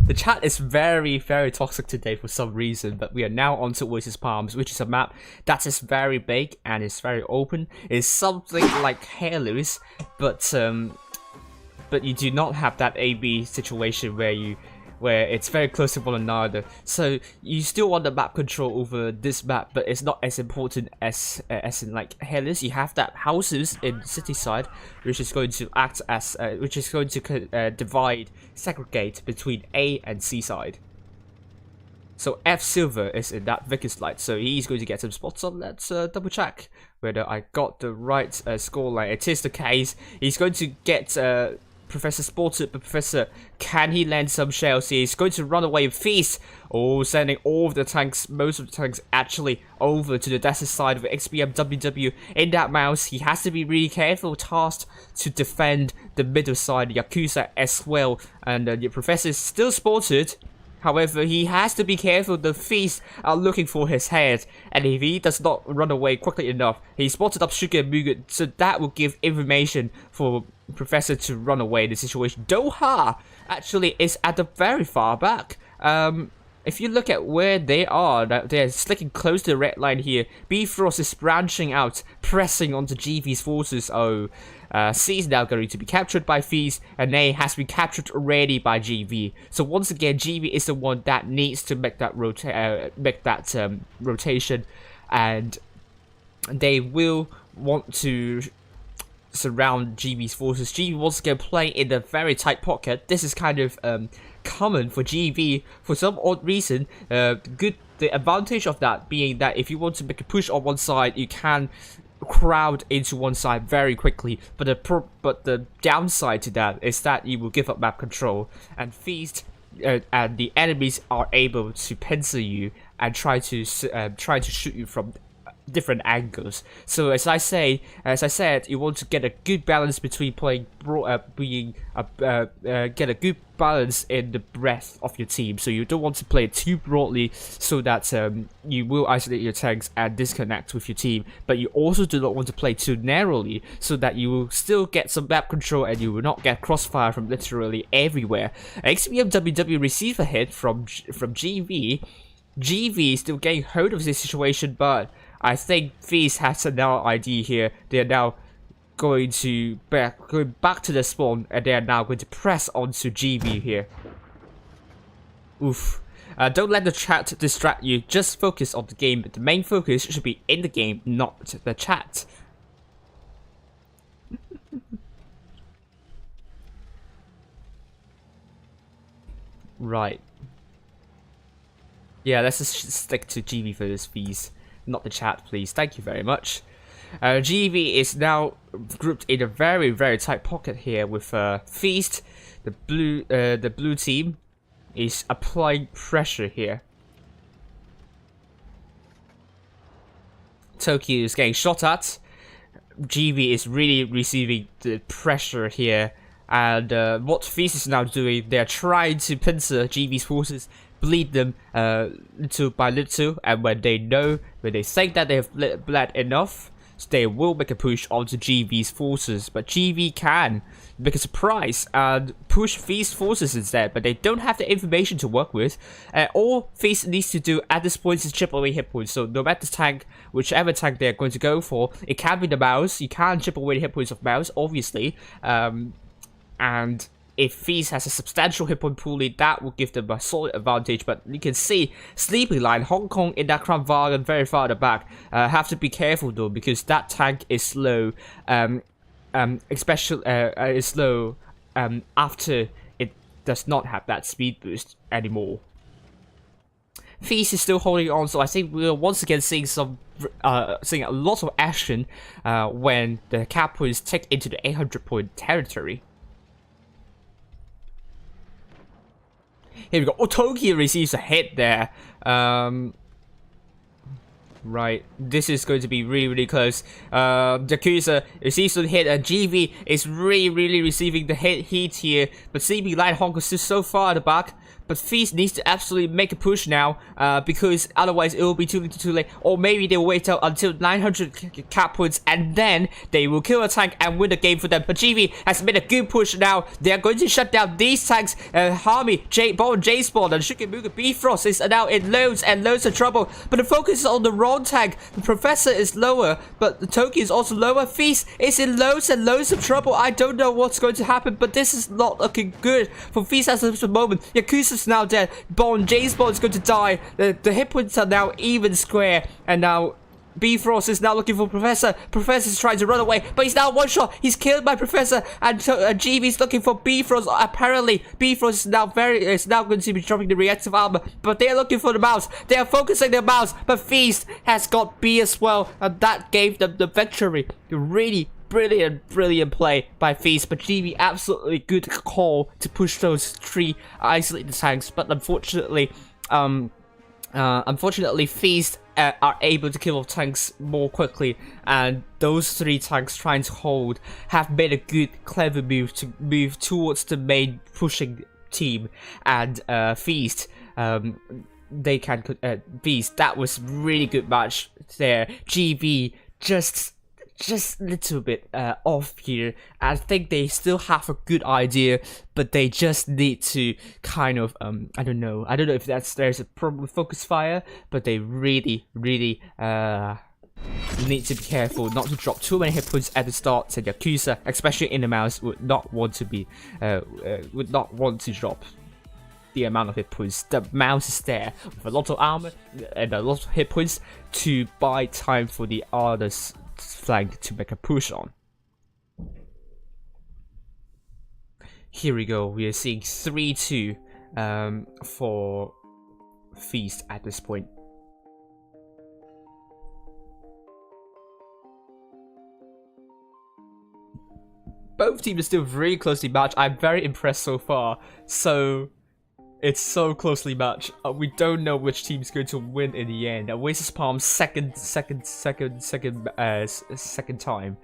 The chat is very toxic today for some reason, but we are now on to Oasis Palms, which is a map that is very big and is very open. It's something like Hairless, but you do not have that AB situation where it's very close to one another. So you still want the map control over this map, but it's not as important as in like Hellas. You have that houses in city side, which is going to act as which is going to segregate between A and C side. So F Silver is in that Vickers light, so he's going to get some spots on. Let's double check whether I got the right scoreline. It is the case. He's going to get Professor spotted, but Professor, can he land some shells here? He's going to run away with Feast. Oh, sending all of the tanks, most of the tanks actually over to the desert side of XBMWW in that mouse. He has to be really careful, tasked to defend the middle side, Yakuza as well. And the Professor is still spotted. However, he has to be careful. The Feast are looking for his head, and if he does not run away quickly enough, he spotted up Sugar and Mugen, so that will give information for Professor to run away in the situation. Doha actually is at the very far back. if you look at where they are, they're sticking close to the red line here. Bifrost is branching out, pressing onto GV's forces. Oh, C is now going to be captured by Feast, and A has been captured already by GV. So once again, GV is the one that needs to make that rotation, and they will want to surround GV's forces. GV wants to play in a very tight pocket. This is kind of common for GV for some odd reason. The advantage of that being that if you want to make a push on one side, you can crowd into one side very quickly. But the downside to that is that you will give up map control, and Feast and the enemies are able to pincer you and try to shoot you from different angles. So as I said, you want to get a good balance between playing get a good balance in the breadth of your team. So you don't want to play too broadly, so that you will isolate your tanks and disconnect with your team. But you also do not want to play too narrowly, so that you will still get some map control and you will not get crossfire from literally everywhere. XBMWW received a hit from GV. GV is still getting hold of this situation, but I think Feast has another idea here. They are now going back to the spawn, and they are now going to press onto GV here. Oof. Don't let the chat distract you. Just focus on the game. The main focus should be in the game, not the chat. Right. Yeah, let's just stick to GV for this, please. Not the chat, please. Thank you very much. GV is now grouped in a very, very tight pocket here with Feast. The blue team is applying pressure here. Tokyo is getting shot at. GV is really receiving the pressure here. And what Feast is now doing, they're trying to pincer GV's forces, bleed them little by little, and when they think that they have bled enough, they will make a push onto GV's forces. But GV can make a surprise and push Feast forces instead, but they don't have the information to work with. All Feast needs to do at this point is chip away hit points. So no matter tank, whichever tank they're going to go for, it can be the mouse. You can chip away the hit points of mouse, obviously, and if Feast has a substantial hit point pool lead, that will give them a solid advantage. But you can see Sleepy Line, Hong Kong in that Crown Wagon very far at the back. Have to be careful though, because that tank is slow. Especially is slow after it does not have that speed boost anymore. Feast is still holding on, so I think we're once again seeing a lot of action when the cap points take into the 800 point territory. Here we go. Oh, Tokyo receives a hit there. Right. This is going to be really, really close. Yakuza receives a hit, and GV is really receiving the heat here. But CB Light Hong is still so far at the back. But Feast needs to absolutely make a push now, because otherwise it will be too late. Or maybe they'll wait out until 900 cap points, and then they will kill a tank and win the game for them. But GV has made a good push now. They are going to shut down these tanks. Harmy, J-Spawn, and Shikimuga Bifrost is now in loads and loads of trouble. But the focus is on the wrong tank. The Professor is lower, but the Tokyo is also lower. Feast is in loads and loads of trouble. I don't know what's going to happen, but this is not looking good for Feast at the moment. Yakuza is now dead. J-Spawn is going to die. The hit points are now even square, and now Bifrost is now looking for Professor. Professor is trying to run away, but he's now one shot. He's killed by Professor, and GV is looking for Bifrost. Apparently, Bifrost is now going to be dropping the reactive armor, but they're looking for the mouse. They are focusing their mouse, but Feast has got B as well, and that gave them the victory. Really brilliant play by Feast, but GV absolutely good call to push those three isolated tanks. But unfortunately, Feast are able to kill off tanks more quickly, and those three tanks trying to hold have made a good, clever move to move towards the main pushing team. And Feast, they can Feast. That was really good match there. GV just just a little bit off here. I think they still have a good idea, but they just need to kind of I don't know if there's a problem with focus fire, but they really need to be careful not to drop too many hit points at the start. And Yakuza, especially in the mouse, would not want to drop the amount of hit points. The mouse is there with a lot of armor and a lot of hit points to buy time for the other's flank to make a push on. Here we go. We are seeing 3-2 for Feast at this point. Both teams are still very closely matched. I'm very impressed so far. So it's so closely matched. We don't know which team's going to win in the end. Oasis Palm second time.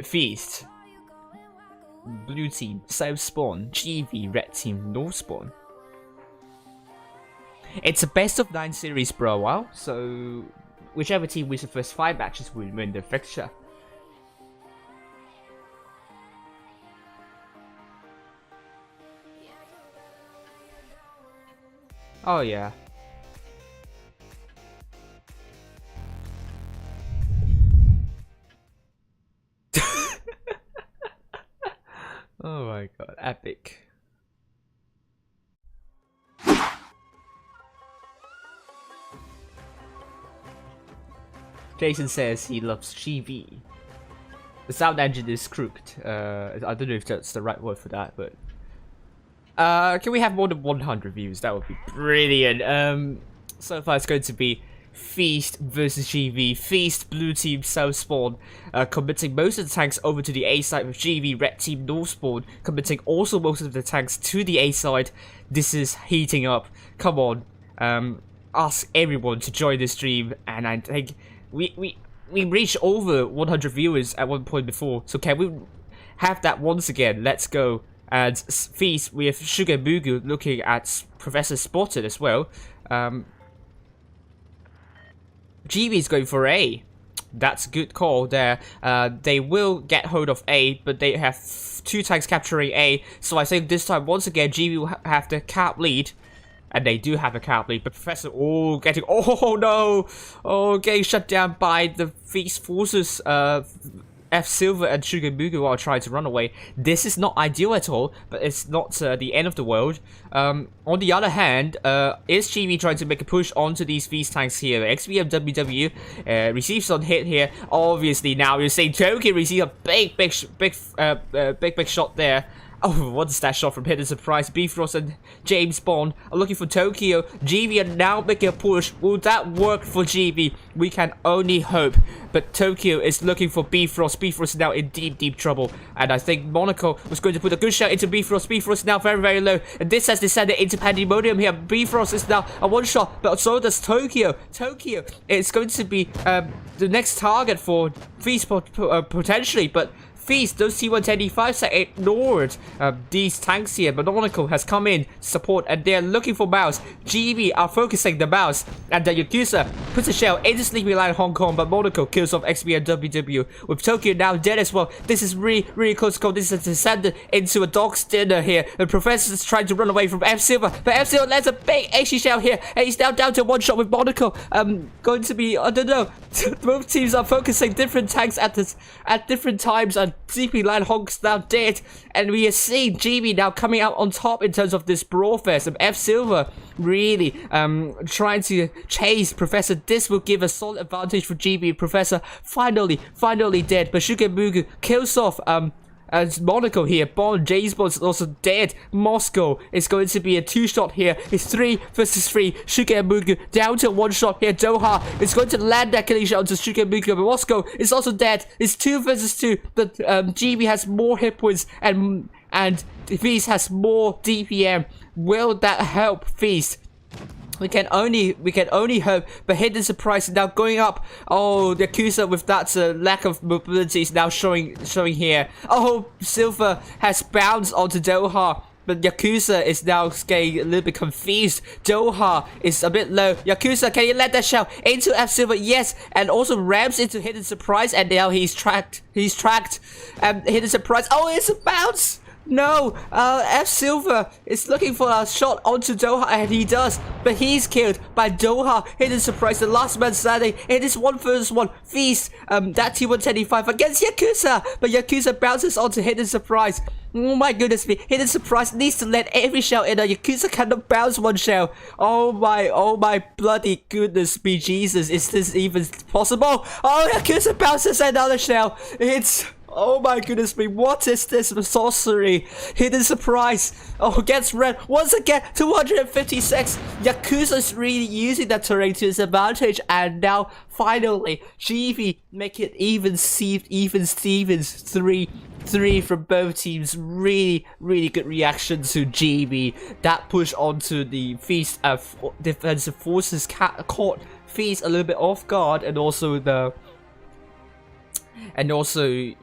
Feast. Blue team South Spawn. GV Red team North Spawn. It's a best of 9 series, bro. Wow. So whichever team wins the first 5 matches will win the fixture. Oh yeah. Oh my god, epic. Jason says he loves GV. The sound engine is crooked. I don't know if that's the right word for that, but can we have more than 100 views? That would be brilliant. So far it's going to be Feast versus GV. Feast, blue team, South Spawn, committing most of the tanks over to the A side, with GV, red team, North Spawn, committing also most of the tanks to the A side. This is heating up. Come on, ask everyone to join the stream, and I think we reached over 100 viewers at one point before. So can we have that once again? Let's go. And Feast, we have Sugar Mugu looking at Professor Spotted as well. GB is going for A. That's a good call there. They will get hold of A, but they have 2 tanks capturing A. So I think this time, once again, GB will have the cap lead. And they do have a cap lead, but Professor, getting shut down by the Feast forces. F Silver and Sugar Mugu are trying to run away. This is not ideal at all, but it's not the end of the world. On the other hand, is GB trying to make a push onto these Feast tanks here? XBM WW receives some hit here. Obviously, now you're saying Tokyo receives a big shot there. Oh, what's that shot from Hidden Surprise? Bifrost and James Bond are looking for Tokyo. GB are now making a push. Will that work for GB? We can only hope. But Tokyo is looking for Bifrost. Bifrost is now in deep trouble. And I think Monaco was going to put a good shot into Bifrost. Bifrost is now very low. And this has descended into Pandemonium here. Bifrost is now a one-shot, but so does Tokyo. Tokyo is going to be the next target for Feast potentially, but Feast, those T-110E5s are ignored these tanks here, but Monaco has come in to support, and they're looking for Mouse. GB are focusing the Mouse, and the Yakuza puts a shell into Sleepy Line Hong Kong, but Monaco kills off XB and WW, with Tokyo now dead as well. This is really close call. This is descended into a dog's dinner here. The Professor is trying to run away from F Silver, but F Silver lands a big AC shell here, and he's now down to one shot with Monaco. Going to be, I don't know, both teams are focusing different tanks at different times, and CP Line Honk's now dead, and we are seeing GB now coming out on top in terms of this brawl fest. F Silver really trying to chase Professor. This will give a solid advantage for GB. Professor finally dead, but Sugar Mugu kills off as Monaco here. James Bond is also dead. Moscow is going to be a 2-shot here. It's 3 versus 3. Sugar Mugu down to 1 shot here. Doha is going to land that killing shot onto Sugar Mugu, but Moscow is also dead. It's 2 versus 2, but GB has more hit points and Feast has more DPM. Will that help Feast? We can only hope, but Hidden Surprise is now going up. Oh, the Yakuza with that lack of mobility is now showing here. Oh, Silver has bounced onto Doha. but Yakuza is now getting a little bit confused. Doha is a bit low. Yakuza, can you let that shell into F Silver? Yes, and also rams into Hidden Surprise, and now he's tracked. Hidden Surprise. Oh, it's a bounce. No, F Silver is looking for a shot onto Doha, and he does, but he's killed by Doha. Hidden Surprise, the last man standing. It is 1 versus 1 feast. That T125 against Yakuza, but Yakuza bounces onto Hidden Surprise. Oh my goodness me, Hidden Surprise needs to let every shell in. Yakuza cannot bounce one shell. Oh my bloody goodness me, Jesus, is this even possible? Oh, Yakuza bounces another shell. Oh my goodness me, what is this sorcery? Hidden Surprise. Oh, gets red once again. 256. Yakuza's really using that terrain to his advantage, and now finally GV make it even Stevens 3 from both teams. Really good reaction to GB. That push onto the Feast defensive forces caught Feast a little bit off guard, and also and also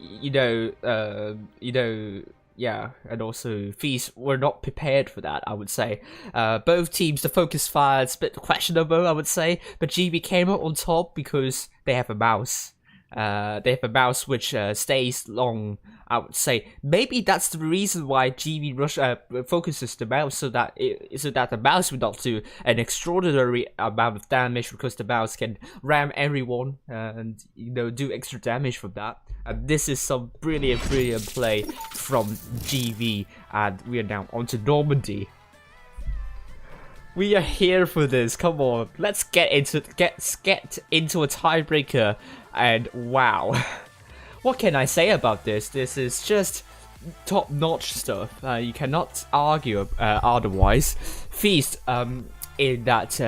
Feast were not prepared for that, I would say. Both teams, the focus fire is a bit questionable, I would say, but GB came out on top because they have a mouse. They have a mouse which stays long, I would say. Maybe that's the reason why GB focuses the mouse, so that the mouse would not do an extraordinary amount of damage, because the mouse can ram everyone and do extra damage from that. And this is some brilliant play from GB, and we are now on to Normandy. We are here for this. Come on, let's get into a tiebreaker. And wow, what can I say about this? This is just top-notch stuff. You cannot argue otherwise. Feast in that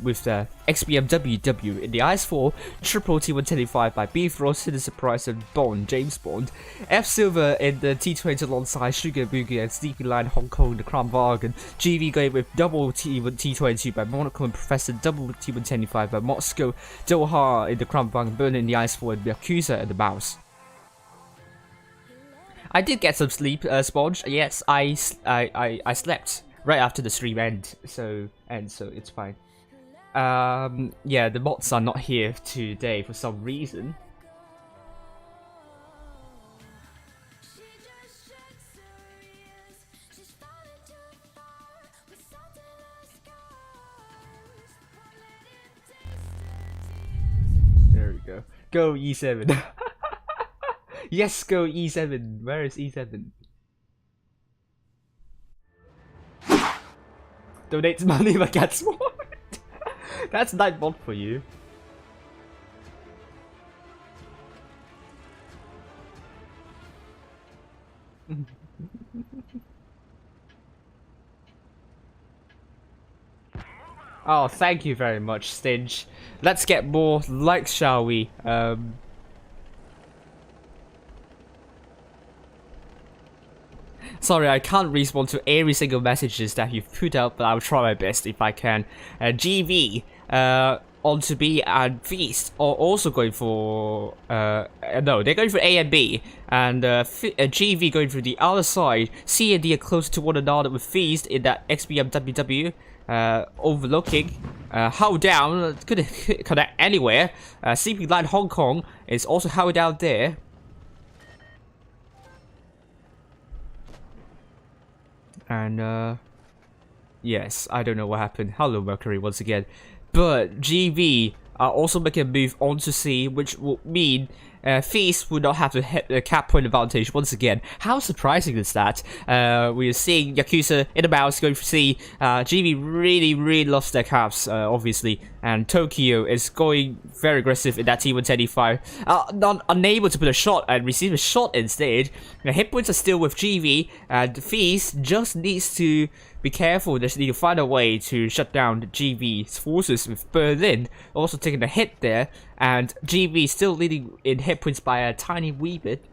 with the XBMWW in the IS-4, triple T125 by B Frost, Hidden Surprise, and James Bond. F Silver in the T20 alongside Sugar Boogie and Sneaky Line Hong Kong, the Crown Bargain. GV going with double T20 by Monaco and Professor, double T125 by Moscow. Doha in the Crown Bargain, Burn in the Ice-4, and Yakuza and the Mouse. I did get some sleep, Sponge. Yes, I slept right after the stream end, so it's fine. Yeah, the mods are not here today for some reason. There we go. Go E7. Yes, go E7. Where is E7? Donates money but gets more. That's Nightbot for you. Oh, thank you very much, Stinge. Let's get more likes, shall we? Sorry, I can't respond to every single messages that you've put out, but I'll try my best if I can. GV on to B and Feast are also going for no, they're going for A and B, and GV going for the other side. C and D are close to one another with Feast in that XBMWW overlooking. Hold down, couldn't connect anywhere. CP Line Hong Kong is also held down there. And yes, I don't know what happened. Hello Mercury once again. But GV are also making a move onto C, which will mean Feast will not have to hit the cap point advantage once again. How surprising is that? We are seeing Yakuza in the mouse going for C. GV really loves their caps, obviously. And Tokyo is going very aggressive in that T125. Not unable to put a shot and receive a shot instead. The hit points are still with GV, and Feast just needs to be careful. They need to find a way to shut down the GV's forces with Berlin also taking a hit there, and GV still leading in hit points by a tiny wee bit.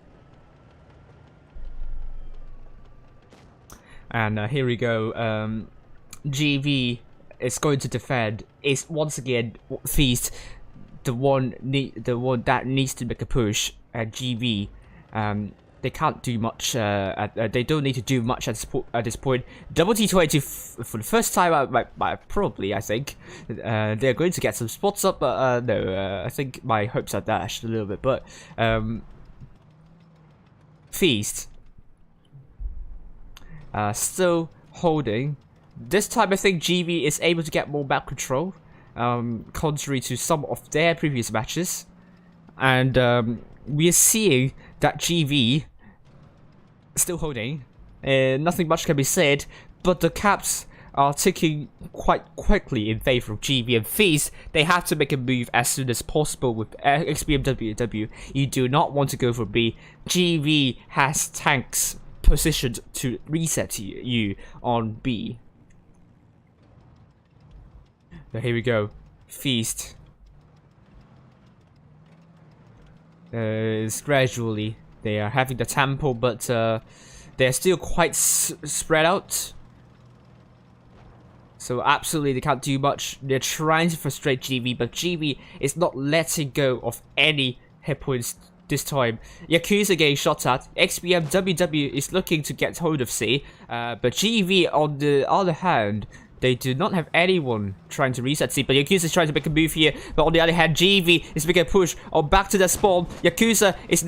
And here we go. GV is going to defend. Is once again Feast the one that needs to make a push, and GV they can't do much. They don't need to do much at this point. Double T22 for the first time, I think they're going to get some spots up. But no, I think my hopes are dashed a little bit. But Feast still holding. This time, I think GV is able to get more map control, contrary to some of their previous matches, and we are seeing that GV still holding. Nothing much can be said, but the caps are ticking quite quickly in favor of GV and Feast. They have to make a move as soon as possible with XBMWW. You do not want to go for B. GV has tanks positioned to reset you on B. So here we go. Feast is gradually, they are having the tempo, but they're still quite spread out. So absolutely they can't do much. They're trying to frustrate GV, but GV is not letting go of any hit points this time. Yakuza getting shot at. XBM WW is looking to get hold of C, but GV on the other hand, they do not have anyone trying to reset C, but Yakuza is trying to make a move here. But on the other hand, GV is making a push back to the spawn. Yakuza is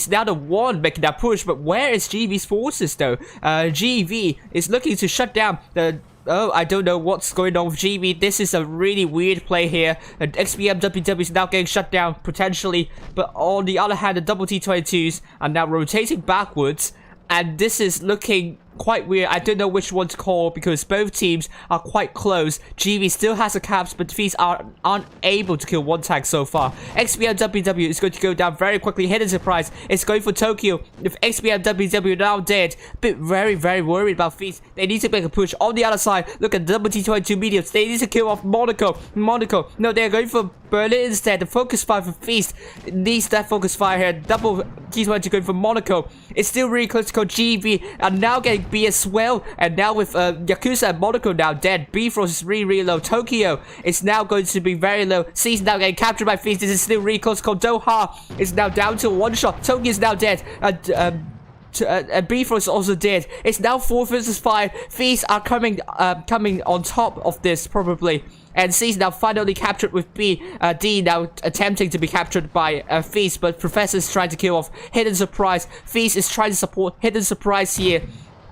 now the one making that push, but where is GV's forces though? GV is looking to shut down the. Oh, I don't know what's going on with GV. This is a really weird play here. And XBM WW is now getting shut down potentially, but on the other hand, the double T22s are now rotating backwards, and this is looking quite weird. I don't know which one to call because both teams are quite close. GV still has the caps, but Feast are unable to kill one tank so far. XBMWW is going to go down very quickly. Hidden surprise. It's going for Tokyo. If XBMWW now dead, but very, very worried about Feast. They need to make a push on the other side. Look at double T22 mediums. They need to kill off Monaco. No, they're going for Berlin instead. The focus fire for Feast needs that focus fire here. Double T22 going for Monaco. It's still really close to call. GV are now getting B as well, and now with Yakuza and Monaco now dead, B frost is really low. Tokyo is now going to be very low. C is now getting captured by Feast. This is still really close. Called Doha is now down to one shot. Tokyo is now dead. And Bifrost is also dead. It's now 4 versus 5. Feast are coming on top of this probably. And C is now finally captured with B. D now attempting to be captured by Feast, but Professor is trying to kill off Hidden Surprise. Feast is trying to support Hidden Surprise here.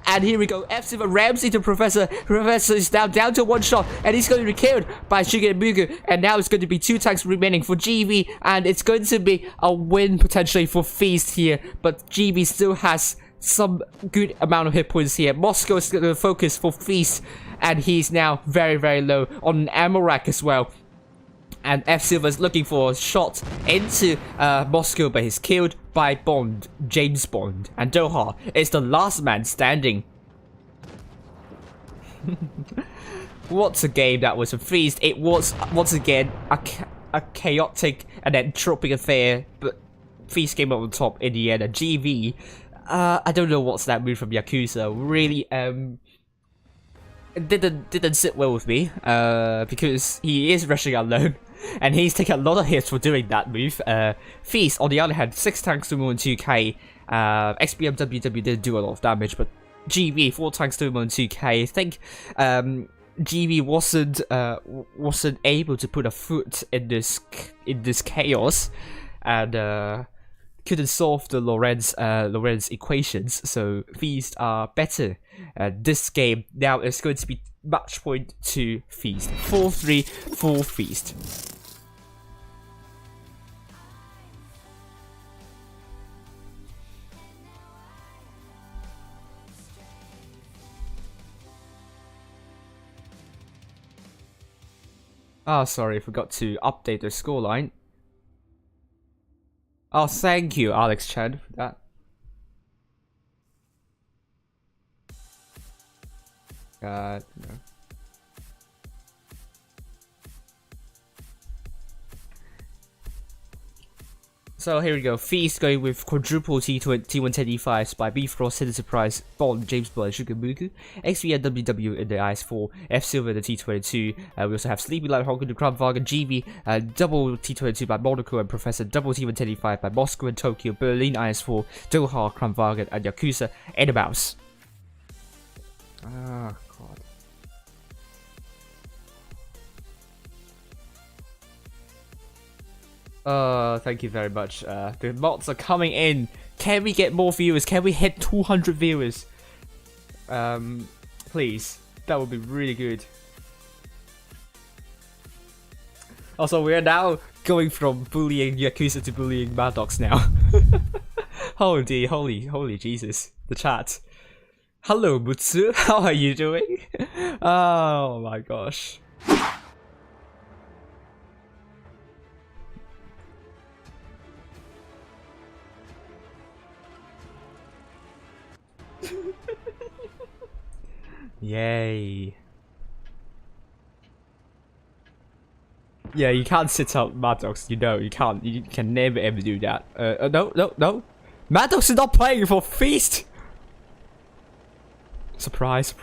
And here we go, F-Silver rams into Professor. Professor is now down to one shot, and he's going to be killed by Shigemugu. And now it's going to be 2 tanks remaining for GV, and it's going to be a win potentially for Feast here. But GV still has some good amount of hit points here. Moscow is going to focus for Feast, and he's now very, very low on an ammo rack as well. And F-Silver is looking for a shot into Moscow, but he's killed by Bond, James Bond. And Doha is the last man standing. What a game that was for Feast. It was, once again, a chaotic and entropic affair, but Feast came up on top in the end. And GV, I don't know what's that move from Yakuza. Really, didn't sit well with me, because he is rushing alone. And he's taking a lot of hits for doing that move. Feast, on the other hand, 6 tanks to more than 2k. XBMWW did do a lot of damage, but GV, 4 tanks to more than 2k. I think GV wasn't able to put a foot in this chaos, and couldn't solve the Lorentz equations. So Feast are better. This game now is going to be match point to Feast. 4-3 for Feast. Oh, sorry, I forgot to update the scoreline. Oh, thank you, Alex Chan, for that. No. So here we go. Feast going with quadruple T110E5s by Bifrost, Hidden Surprise, Bond, James Bond, Shukamuku, XV and WW in the IS4, F Silver in the T22. We also have Sleepy Light Honk in the Kramwagen, GB, double T22 by Monaco and Professor, double T110E5 by Moscow and Tokyo, Berlin IS4, Doha, Kramwagen, and Yakuza in the mouse. Ah, God. Thank you very much. The mods are coming in. Can we get more viewers? Can we hit 200 viewers? Please. That would be really good. Also, we are now going from bullying Yakuza to bullying Maddox now. Holy Jesus. The chat. Hello, Mutsu. How are you doing? Oh my gosh. Yay. Yeah, you can't sit up Maddox, you know, you can't. You can never ever do that. No. Maddox is not playing for Feast! Surprise.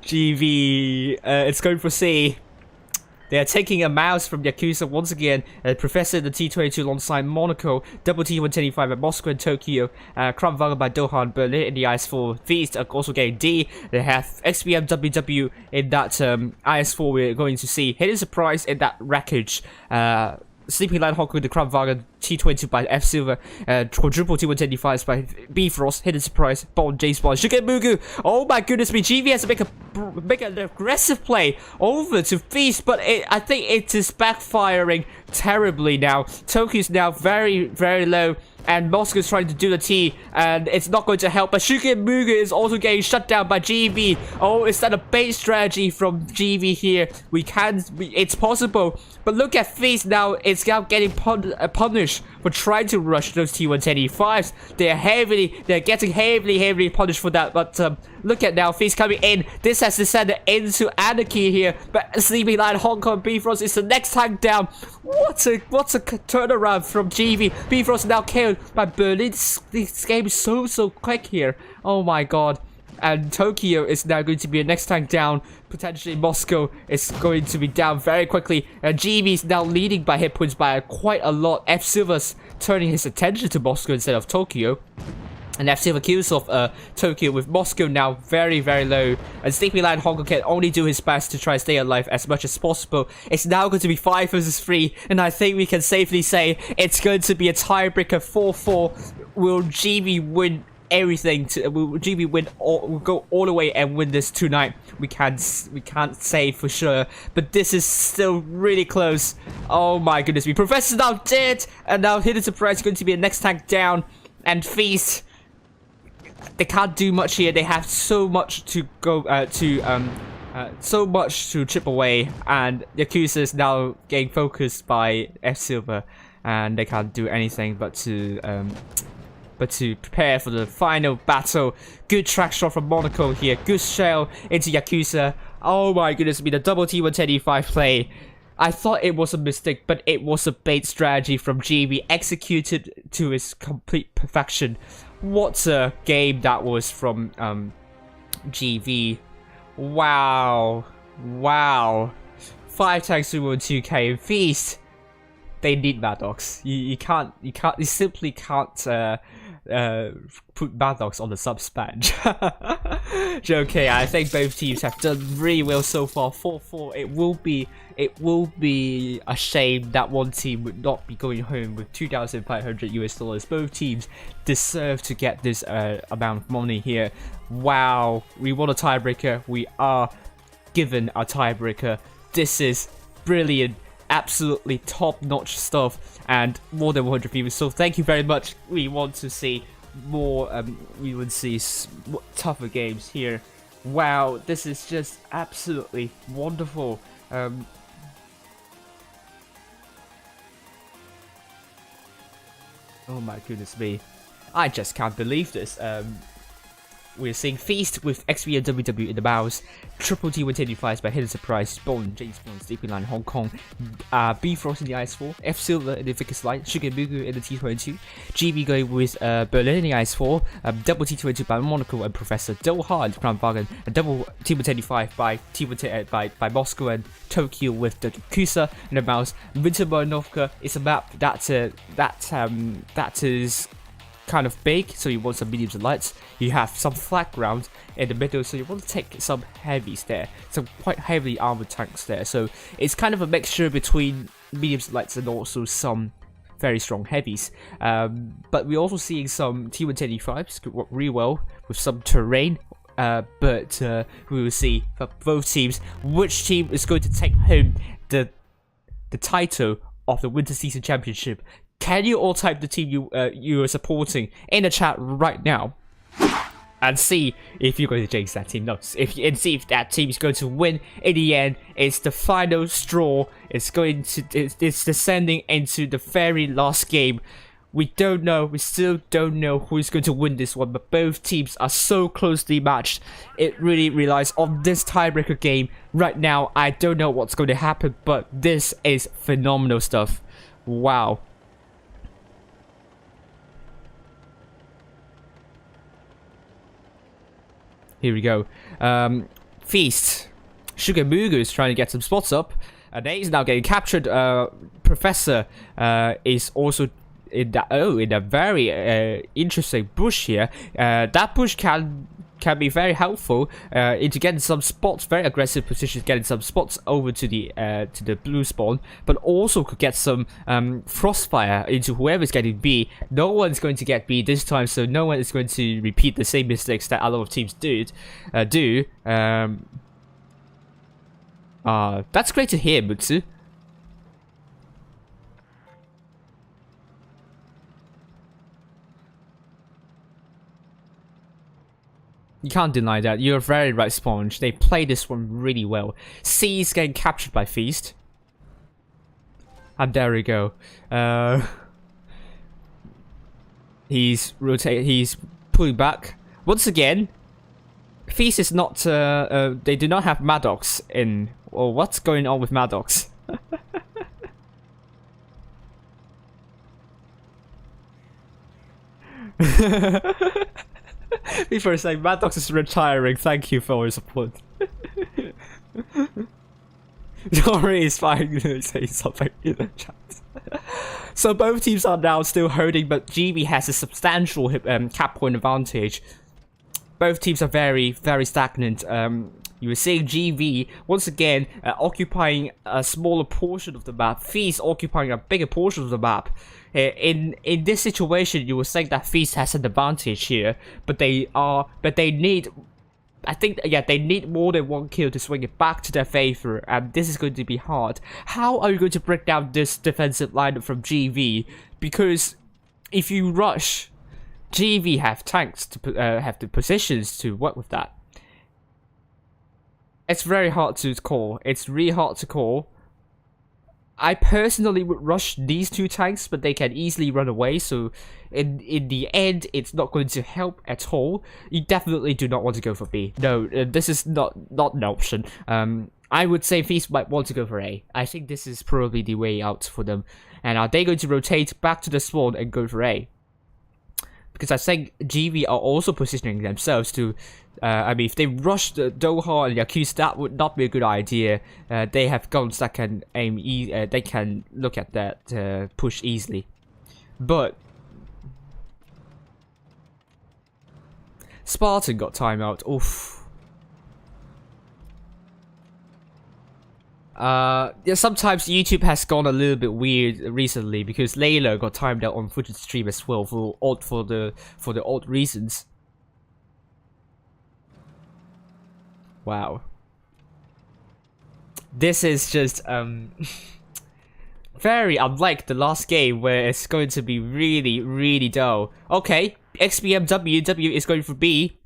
GV, it's going for C. They are taking a mouse from Yakuza once again. Professor in the T22 alongside Monaco, double T125 at Moscow and Tokyo, Kramwagen by Doha and Berlin in the IS4. Feast are also getting D. They have XBM WW in that IS4 we're going to see. Hidden Surprise in that wreckage. Sleeping Light Hawk with the Kramwagen, T20 by F Silver, quadruple T125s by Bifrost, Hidden Surprise, Bond, James Bond, Shukamuku. Oh my goodness me, GV has to make an aggressive play over to Feast, but I think it is backfiring terribly now. Tokyo's now very, very low, and Moscow's trying to do the T, and it's not going to help. But Shukamuku is also getting shut down by GV. Oh, is that a bait strategy from GV here? It's possible. But look at Feast now. It's now getting punished for trying to rush those T110E5s. They're getting heavily punished for that. But look at now, Feast coming in. This has descended into anarchy here. But Sleepy Light, Hong Kong, Bifrost is the next tank down. What's a turnaround from GV? Bifrost now killed by Berlin. This game is so quick here. Oh my god. And Tokyo is now going to be a next tank down. Potentially Moscow is going to be down very quickly. And GB is now leading by hit points by quite a lot. F Silver's turning his attention to Moscow instead of Tokyo. And F Silver kills off Tokyo with Moscow now very low. And Sleepy Lion Hong Kong can only do his best to try and stay alive as much as possible. It's now going to be 5 versus 3. And I think we can safely say it's going to be a tiebreaker 4-4. Will GB win everything? Will GB win? Will go all the way and win this tonight? We can't say for sure, but this is still really close. Oh my goodness me! Professor's now dead, and now Hidden Surprise is going to be a next tank down. And Feast, they can't do much here. They have so much to go so much to chip away, and Yakuza is now getting focused by F Silver, and they can't do anything but to prepare for the final battle. Good track shot from Monaco here. Good shell into Yakuza. Oh my goodness me, the double T110E5 play. I thought it was a mistake, but it was a bait strategy from GB, executed to its complete perfection. What a game that was from GV. Wow. 5 tanks to 2k and Feast. They need Maddox. You simply can't put Maddox on the sub-span. Okay, I think both teams have done really well so far. 4-4. It will be a shame that one team would not be going home with $2,500 US. Both teams deserve to get this amount of money here. Wow, we want a tiebreaker. We are given a tiebreaker. This is brilliant. Absolutely top-notch stuff, and more than 100 viewers. So thank you very much. We want to see more. We would see tougher games here. Wow, this is just absolutely wonderful. Oh my goodness me, I just can't believe this. we're seeing Feast with XP and WW in the mouse, Triple T125 by Hidden Surprise, Spawn, James Bond, Sleeping Line, Hong Kong, Bifrost in the IS-4, F Silver in the Vicus Light, Shigemugu in the T22, GB going with Berlin in the IS-4, Double T22 by Monaco and Professor, Doha and Crown Bargain, and Double T125 by by Moscow and Tokyo with the Kusa in the mouse. Winter Novka is a map that is kind of big, so you want some mediums and lights. You have some flat ground in the middle, so you want to take some heavies there, some quite heavily armored tanks there. So it's kind of a mixture between mediums and lights and also some very strong heavies. But we're also seeing some T125s could work really well with some terrain. But we will see for both teams which team is going to take home the title of the Winter Season Championship. Can you all type the team you are supporting in the chat right now, and see if you're going to jinx that team? No, and see if that team is going to win in the end. It's the final straw. It's descending into the very last game. We don't know. We still don't know who is going to win this one, but both teams are so closely matched. It really relies on this tiebreaker game right now. I don't know what's going to happen, but this is phenomenal stuff. Wow. Here we go. Feast. Shigemugu is trying to get some spots up. He's now getting captured. Professor is also in a very interesting bush here. That bush can be very helpful into getting some spots, very aggressive positions, getting some spots over to the blue spawn, but also could get some frostfire into whoever's getting B. No one's going to get B this time, so no one is going to repeat the same mistakes that a lot of teams do. That's great to hear, Mutsu. You can't deny that. You're very right, Sponge. They play this one really well. C is getting captured by Feast. And there we go. He's pulling back. Once again, Feast is not... they do not have Maddox in... Or what's going on with Maddox? Before saying Maddox is retiring, thank you for your support. Dory is finally saying something in the chat. So both teams are now still holding, but GB has a substantial cap point advantage. Both teams are very, very stagnant. You were seeing GV once again occupying a smaller portion of the map. Feast occupying a bigger portion of the map. In this situation, you were saying that Feast has an advantage here, but they need. I think they need more than one kill to swing it back to their favor, and this is going to be hard. How are you going to break down this defensive lineup from GV? Because if you rush, GV have tanks to have the positions to work with that. It's very hard to call. It's really hard to call. I personally would rush these two tanks, but they can easily run away, so in the end, it's not going to help at all. You definitely do not want to go for B. No, this is not an option. I would say Feast might want to go for A. I think this is probably the way out for them. And are they going to rotate back to the spawn and go for A? Because I think GV are also positioning themselves to... I mean, if they rush the Doha and Yakuza, that would not be a good idea. They have guns that can aim... they can look at that push easily. But... Spartan got timeout. Oof. Yeah, sometimes YouTube has gone a little bit weird recently because Layla got timed out on footage stream as well for the odd reasons. Wow. This is just very unlike the last game where it's going to be really, really dull. Okay, XBMWW is going for B.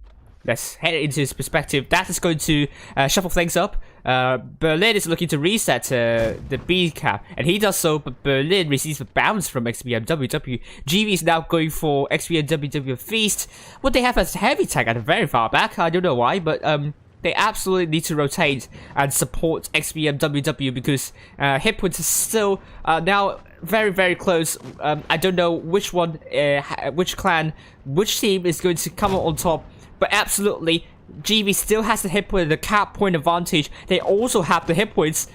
let's head into his perspective. That is going to shuffle things up. Berlin is looking to reset the B cap, and he does so, but Berlin receives a bounce from XBMWW. GV is now going for XBMWW Feast. What they have as heavy tag at the very far back, I don't know why, but they absolutely need to rotate and support XBMWW because hit points is still now very, very close. I don't know which one, which clan, which team is going to come out on top, but absolutely, GV still has the hit point, the cap point advantage. They also have the hit points.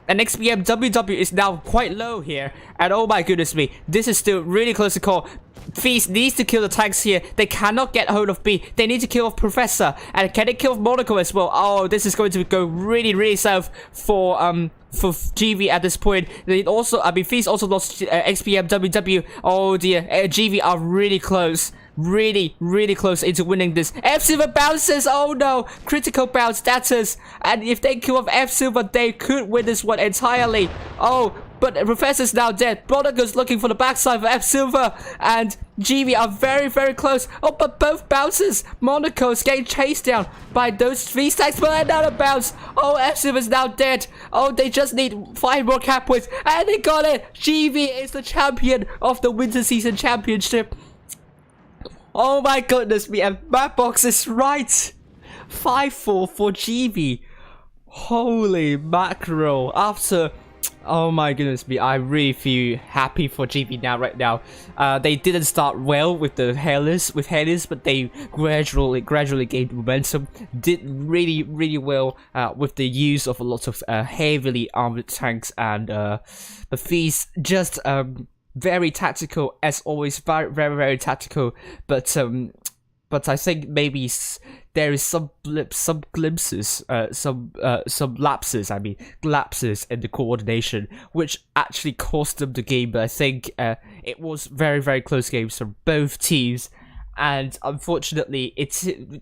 And XBMWW is now quite low here. And oh my goodness me, this is still really close to call. Feast needs to kill the tanks here. They cannot get hold of B. They need to kill off Professor. And can they kill off Monaco as well? Oh, this is going to go really, really south for GV at this point. They also, Feast also lost XBMWW. Oh dear, GV are really close. Really, really close into winning this. F-Silver bounces! Oh no! Critical bounce, that's us. And if they kill off F-Silver, they could win this one entirely. Oh, but Professor's now dead. Monaco's looking for the backside of F-Silver. And GV are very, very close. Oh, but both bounces. Monaco's getting chased down by those 3 stacks. But another bounce. Oh, F-Silver's now dead. Oh, they just need 5 more cap points. And they got it. GV is the champion of the Winter Season Championship. Oh my goodness me, and Mapbox is right! 5-4 for GV. Holy mackerel. After... Oh my goodness me, I really feel happy for GV now, right now. They didn't start well with the Hellas, but they gradually gained momentum. Did really, really well with the use of a lot of heavily armored tanks, and the Feast just... very tactical as always, very, very, very tactical. But I think maybe there is some glimpses, some lapses. I mean, lapses in the coordination, which actually cost them the game. But I think it was very, very close games from both teams. And unfortunately,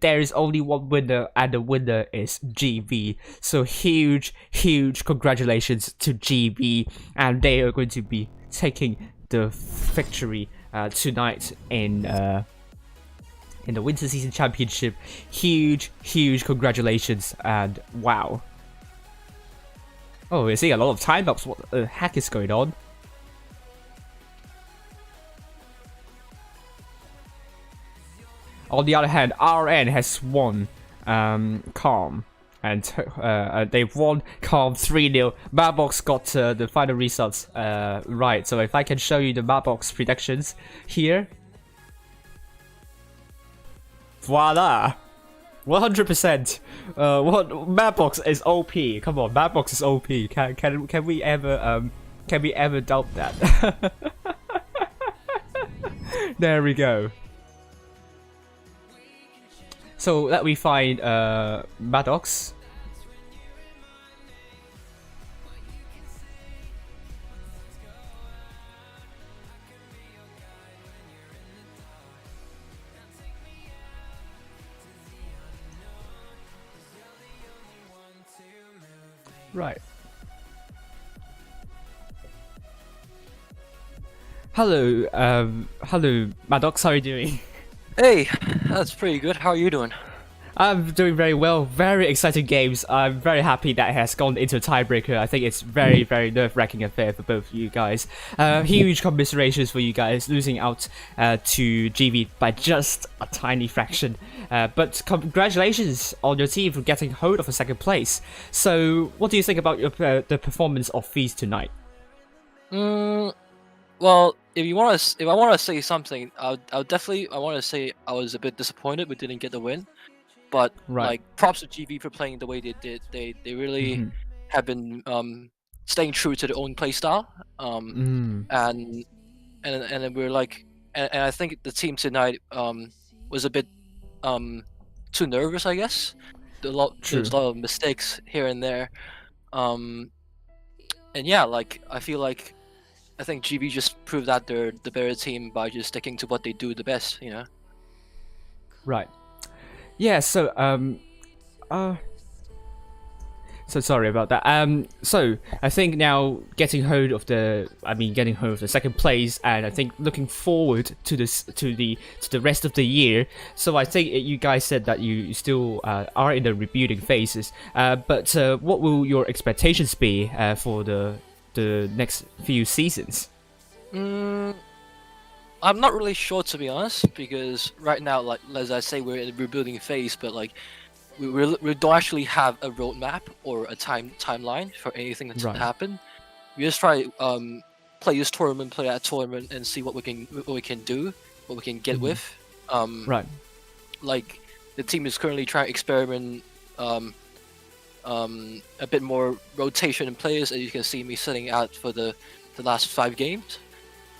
there is only one winner, and the winner is GV. So huge, huge congratulations to GV, and they are going to be taking the victory tonight in the Winter Season Championship. Huge, huge congratulations, and wow. Oh, we're seeing a lot of time ups. What the heck is going on? On the other hand, RN has won Calm. And they've won Calm 3-0. Mapbox got the final results right. So if I can show you the Mapbox predictions here. Voila! 100%. What Mapbox is OP. Come on, Mapbox is OP. Can we ever doubt that? There we go. So let me find Maddox. Right. Hello, hello, Maddox. How are you doing? Hey, that's pretty good. How are you doing? I'm doing very well. Very exciting games. I'm very happy that it has gone into a tiebreaker. I think it's very, very nerve-wracking affair for both of you guys. Huge commiserations for you guys losing out to GV by just a tiny fraction. But congratulations on your team for getting hold of a second place. So, what do you think about the performance of Feast tonight? Well, if I want to say something, I want to say I was a bit disappointed we didn't get the win. But like, props to GV for playing the way they did. They really have been staying true to their own playstyle. And we're like, and I think the team tonight was a bit too nervous, I guess. There's a lot of mistakes here and there. And yeah, like I think GV just proved that they're the better team by just sticking to what they do the best, you know. Right. Yeah, so So sorry about that. So I think now getting hold of the second place, and I think looking forward to the rest of the year. So I think you guys said that you still are in the rebuilding phases. But what will your expectations be for the next few seasons? I'm not really sure, to be honest, because right now, like as I say, we're in the rebuilding phase, but like we don't actually have a roadmap or a timeline for anything that's Right. happen. We just try play this tournament, play that tournament, and see what we can do, what we can get with. Right. Like the team is currently trying to experiment a bit more rotation in players, as you can see me sitting out for the last 5 games.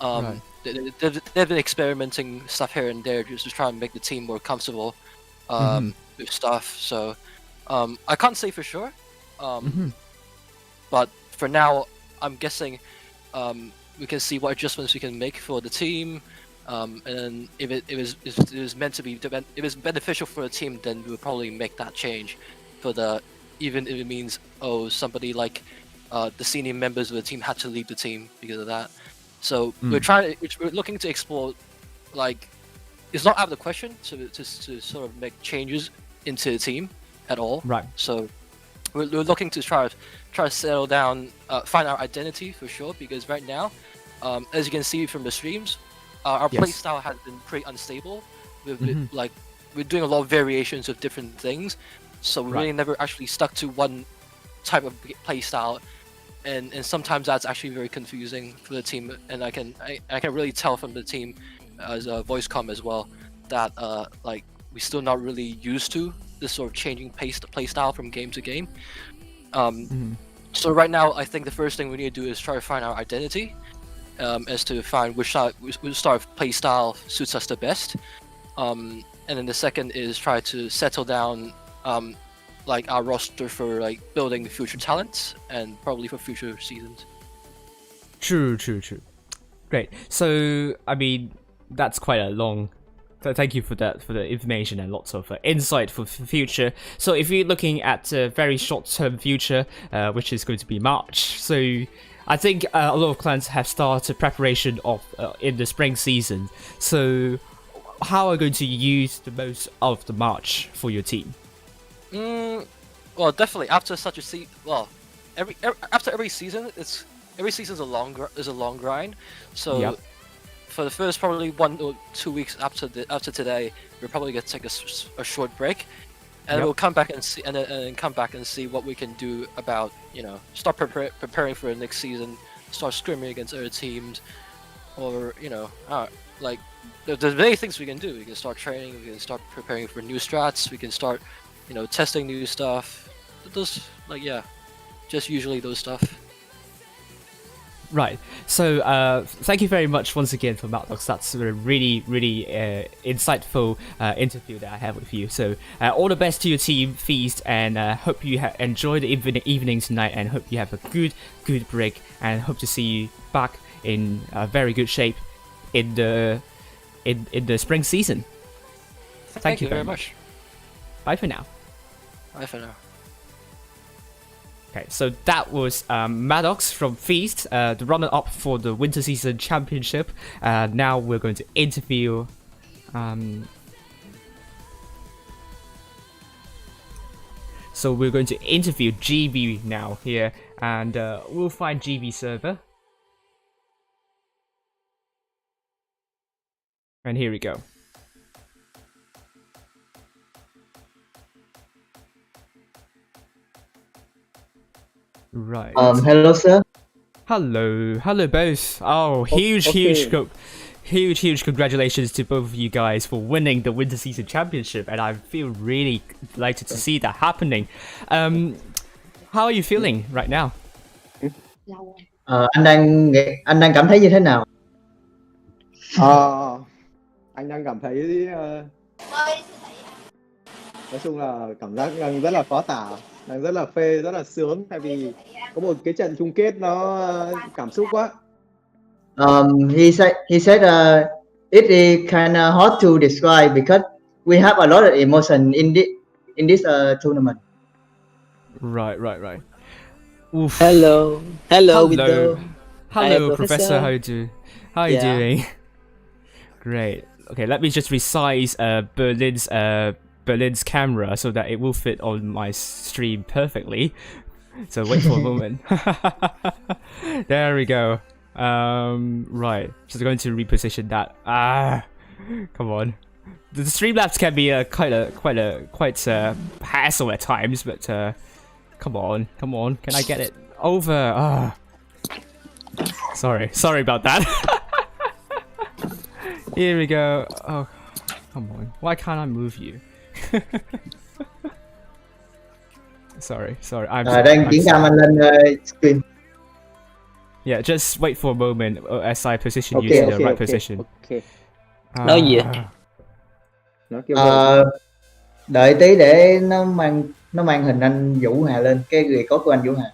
Right. They've been experimenting stuff here and there just to try and make the team more comfortable with stuff. So I can't say for sure, but for now I'm guessing we can see what adjustments we can make for the team, and then if it was meant to be, if it's beneficial for the team, then we would probably make that change for the, even if it means somebody like the senior members of the team had to leave the team because of that. So we're looking to explore, like, it's not out of the question to sort of make changes into the team at all. Right. So we're looking to try to settle down, find our identity for sure, because right now, as you can see from the streams, our Yes. play style has been pretty unstable. Like we're doing a lot of variations of different things, so we really never actually stuck to one type of play style. And sometimes that's actually very confusing for the team, and I can really tell from the team as a voice comm as well that like we're still not really used to this sort of changing play style from game to game. So right now I think the first thing we need to do is try to find our identity, as to find which style of play style suits us the best, and then the second is try to settle down like our roster for like building future talents and probably for future seasons. True. Great. So I mean, that's quite a long. So thank you for that, for the information and lots of insight for the future. So if you're looking at a very short-term future, which is going to be March, so I think a lot of clans have started preparation of in the spring season. So how are you going to use the most of the March for your team? Well, definitely after such a after every season, every season's a long grind. So for the first probably 1 or 2 weeks after today, we're probably gonna take a short break, and we'll come back and see, and then come back and see what we can do about, start preparing for the next season, start scrimming against other teams, or like there's many things we can do. We can start training, we can start preparing for new strats, we can start testing new stuff. Those, just usually those stuff. Right. So thank you very much once again for Maddox. That's a really insightful interview that I had with you. So all the best to your team, Feast, and hope you enjoy the evening tonight, and hope you have a good break, and hope to see you back in very good shape in the spring season. Thank you very much. Bye for now. Bye for now. Okay, so that was Maddox from Feast, the runner-up for the Winter Season Championship. Now we're going to interview... So we're going to interview GB now here, and we'll find GB server. And here we go. Right. Hello, sir. Hello both. Oh, huge congratulations to both of you guys for winning the Winter Season Championship, and I feel really delighted to see that happening. How are you feeling right now? Anh đang cảm thấy như thế nào? Anh đang cảm thấy nói chung là cảm giác đang rất là khó tả, đang rất là phê, rất là sướng, tại vì có một cái trận chung kết nó cảm xúc quá. He said it is kind of hard to describe because we have a lot of emotion in this tournament. Right. Oof. Hello, Hello. window. Hello, Hi, Professor. Professor. How are you Yeah. doing? Great. Okay, let me just resize Berlin's camera so that it will fit on my stream perfectly. So wait for a moment. There we go. Right. Just going to reposition that. Come on. The Streamlabs can be quite a hassle at times, but come on. Can I get it over? Sorry about that. Here we go. Oh, come on. Why can't I move you? Sorry. Đang chuyển cam anh lên stream. Yeah, just wait for a moment as I position you Okay, to the okay, right okay, position. okay. Nói gì? Nó kêu Đợi tí để nó mang hình anh Vũ Hà lên, cái người có của anh Vũ Hà.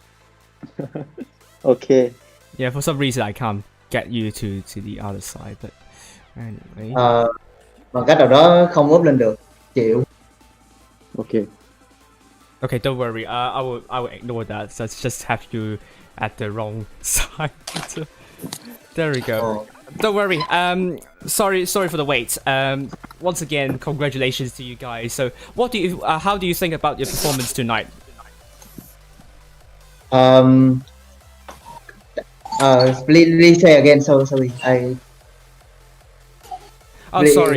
okay. Yeah, for some reason I can't get you to the other side, but anyway. Bằng cách nào đó không úp lên được, chịu. Okay. Okay, don't worry. I will ignore that. So let's just have you at the wrong side. There we go. Don't worry. Sorry for the wait. Once again, congratulations to you guys. So, how do you think about your performance tonight? Please say again. Sorry. Sorry.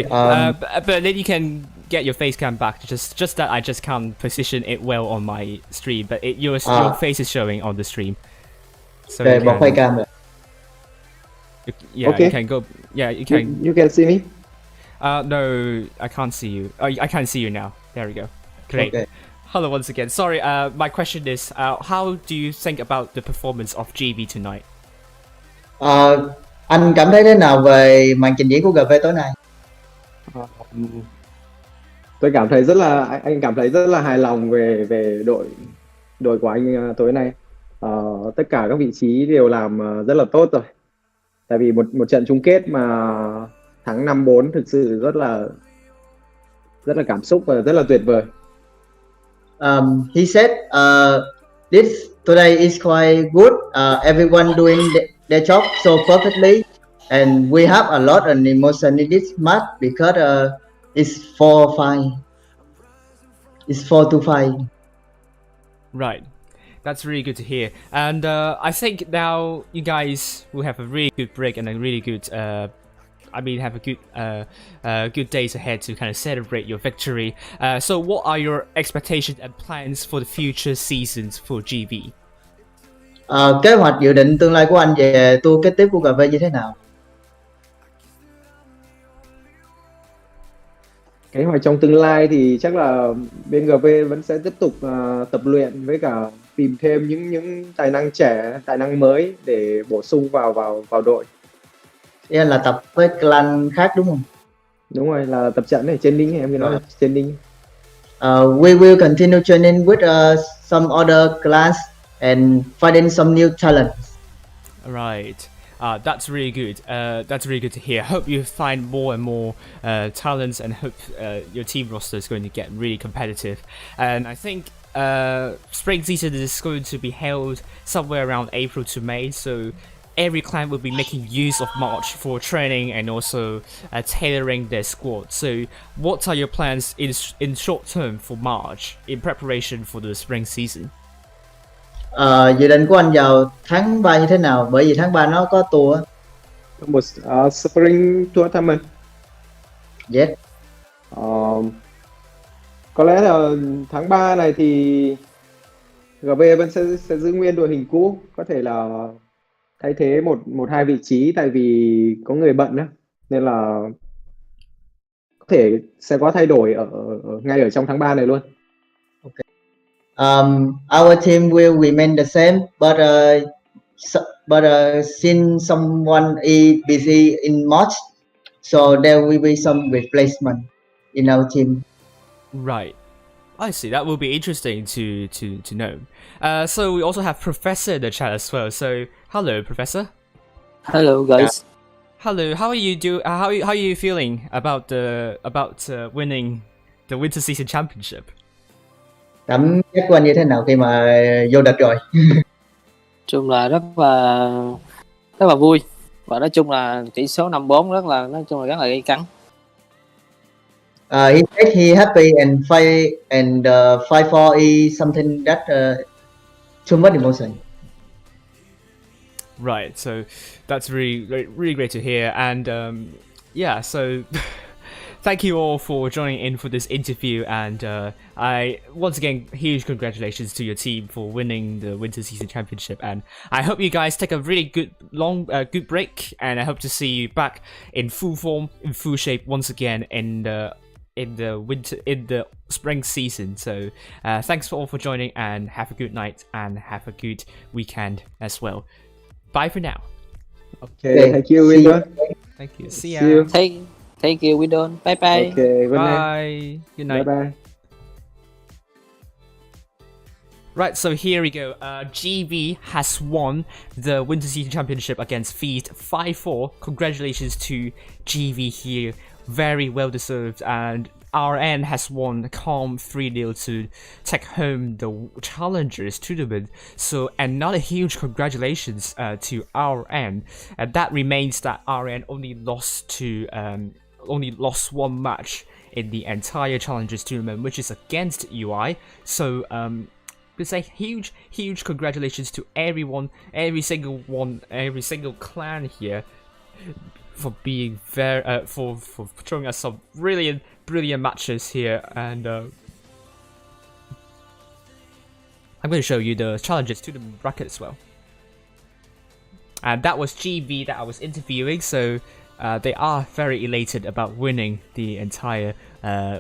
But then you can get your face cam back. Just that I just can't position it well on my stream, but your face is showing on the stream. So Rồi, bật quay cam rồi. Yeah, Okay. you can go. Yeah, you can. You can see me? No, I can't see you. Oh, I can see you now. There we go. Great. Okay. Hello once again. Sorry. My question is, how do you think about the performance of GB tonight? Anh cảm thấy thế nào về màn trình diễn của GV tối nay? Tôi cảm thấy anh cảm thấy rất là hài lòng về đội của anh tối nay. Tất cả các vị trí đều làm rất là tốt rồi. Tại vì một trận chung kết mà thắng 5-4 thực sự rất là cảm xúc và rất là tuyệt vời. He said, this today is quite good. Everyone doing their job so perfectly, and we have a lot of emotion in this match because it's 4-5. It's 4-5. Right. That's really good to hear. And I think now you guys will have a really good break and a really good, have a good days ahead to kind of celebrate your victory. So what are your expectations and plans for the future seasons for GB? Kế hoạch dự định tương lai của anh về tour kế tiếp của GV như thế nào? Kế hoạch trong tương lai thì chắc là bên GV vẫn sẽ tiếp tục tập luyện với cả tìm thêm những tài năng trẻ, tài năng mới để bổ sung vào đội. Đây là tập với clan khác đúng không? Đúng rồi, là tập trận này, training em nói là training. We will continue training with some other clans and finding some new talents. Right. That's really good. That's really good to hear. Hope you find more and more talents, and hope your team roster is going to get really competitive. And I think spring season is going to be held somewhere around April to May. So every clan will be making use of March for training and also tailoring their squad. So what are your plans in short term for March in preparation for the spring season? Dự định của anh vào tháng 3 như thế nào? Bởi vì tháng 3 nó có tour. Một spring tournament. Yes. Có lẽ là tháng 3 này thì GV vẫn sẽ giữ nguyên đội hình cũ, có thể là thay thế một hai vị trí tại vì có người bận đó, nên là có thể sẽ có thay đổi ngay ở trong tháng 3 này luôn. Okay. Our team will remain the same, but since someone is busy in March, so there will be some replacement in our team. Right. I see. That will be interesting to know. So we also have Professor in the chat as well. So hello, Professor. Hello, guys. Hello. How are you how are you feeling about winning the Winter Season Championship? Cảm giác của anh như thế nào khi mà vô địch rồi? Chung là rất là vui, và nói chung là tỷ số 5-4 nói chung là rất là gay cấn. He said he happy and fight for is something that too much emotion. Right, so that's really great to hear, and yeah, so thank you all for joining in for this interview, and I once again huge congratulations to your team for winning the Winter Season Championship, and I hope you guys take a really good good break, and I hope to see you back in full form, in full shape once again in the spring season. So thanks all for joining, and have a good night and have a good weekend as well. Bye for now. Okay, thank you, See you. Windon. Thank you. See ya. See you. Thank you Windon. Bye bye. Okay, good night. Bye. Good night. Bye bye. Right, so here we go. GV has won the Winter Season Championship against Feast 5-4. Congratulations to GV here. Very well deserved. And RN has won Calm 3-0 to take home the Challengers tournament. So another huge congratulations to RN. And that remains that RN only lost one match in the entire Challengers tournament, which is against UI. So let's say huge congratulations to everyone, every single clan here for being very for showing us some brilliant matches here. And I'm going to show you the challenges to the bracket as well. And that was GV that I was interviewing, so they are very elated about winning the entire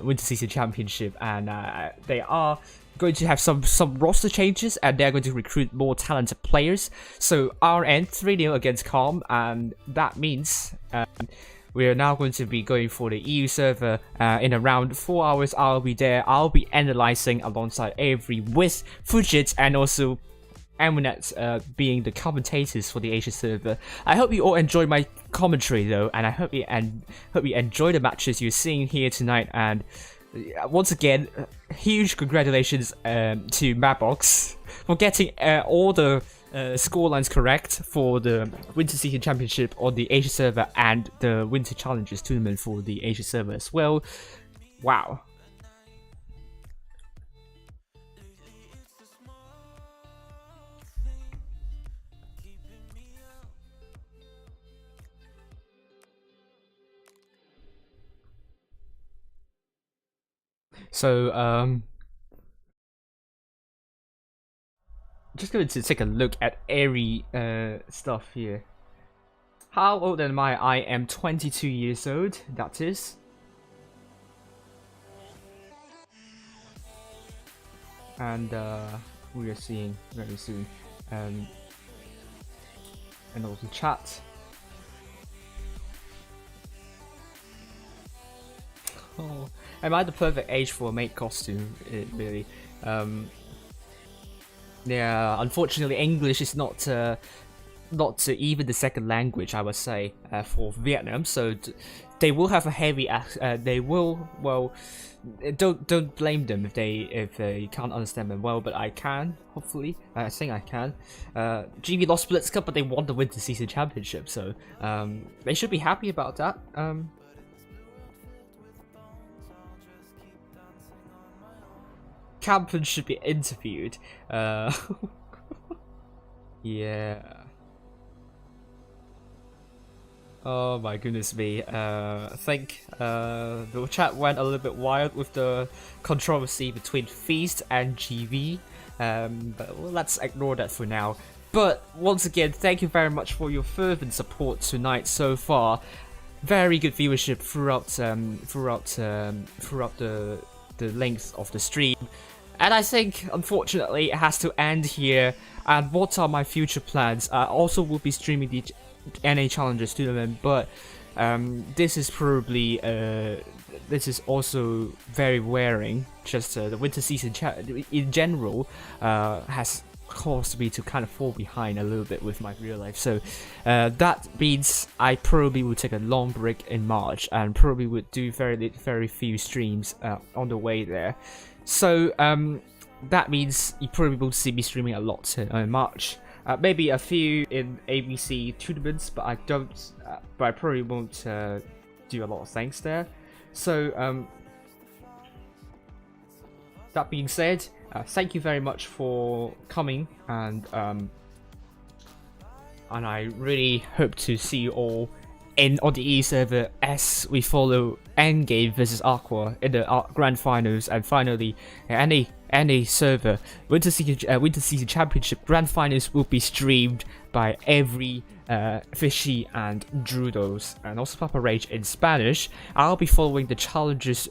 Winter Season Championship, and they are going to have some roster changes, and they're going to recruit more talented players. So RN 3-0 against Calm, and that means we are now going to be going for the EU server in around 4 hours. I'll be there. I'll be analyzing alongside Avery with Fujit and also Amunet being the commentators for the Asia server. I hope you all enjoyed my commentary though, and I hope you enjoy the matches you're seeing here tonight. And once again, huge congratulations to Mapbox for getting all the scorelines correct for the Winter Season Championship on the Asia server and the Winter Challengers tournament for the Asia server as well. Wow. So just going to take a look at every stuff here. How old am I? I am 22 years old, that is. And we are seeing very soon. And also chat. Oh, am I the perfect age for a maid costume? Really? Yeah, unfortunately, English is not even the second language, I would say, for Vietnam. So they will have a heavy. They will. Well, don't blame them if they can't understand them well. But I can. Hopefully, I think I can. GV lost Blitz Cup, but they won the Winter Season Championship. So they should be happy about that. Campen should be interviewed. Yeah. Oh my goodness me. I think the chat went a little bit wild with the controversy between Feast and GV. But let's ignore that for now. But once again, thank you very much for your fervent support tonight so far. Very good viewership throughout the length of the stream. And I think, unfortunately, it has to end here. And what are my future plans? I also will be streaming the NA Challengers tournament, but this is probably this is also very wearing. Just the winter season in general has caused me to kind of fall behind a little bit with my real life. So that means I probably will take a long break in March and probably would do very few streams on the way there. So that means you probably will see me streaming a lot in March. Maybe a few in ABC tournaments, but I don't. But I probably won't do a lot of things there. So that being said, thank you very much for coming, and I really hope to see you all on the E server as we follow Endgame versus Aqua in the grand finals, and finally any server Winter Season Championship grand finals will be streamed by every Fishy and Drudos, and also Papa Rage in Spanish. I'll be following the Challengers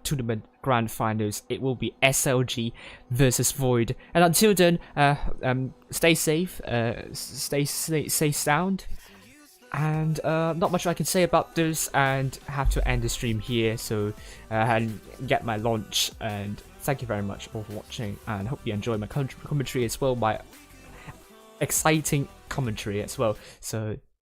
tournament grand finals. It will be SLG versus Void, and until then, stay safe, stay sound, and not much I can say about this, and have to end the stream here, so and get my lunch. And thank you very much all for watching, and hope you enjoy my commentary as well, my exciting commentary as well. So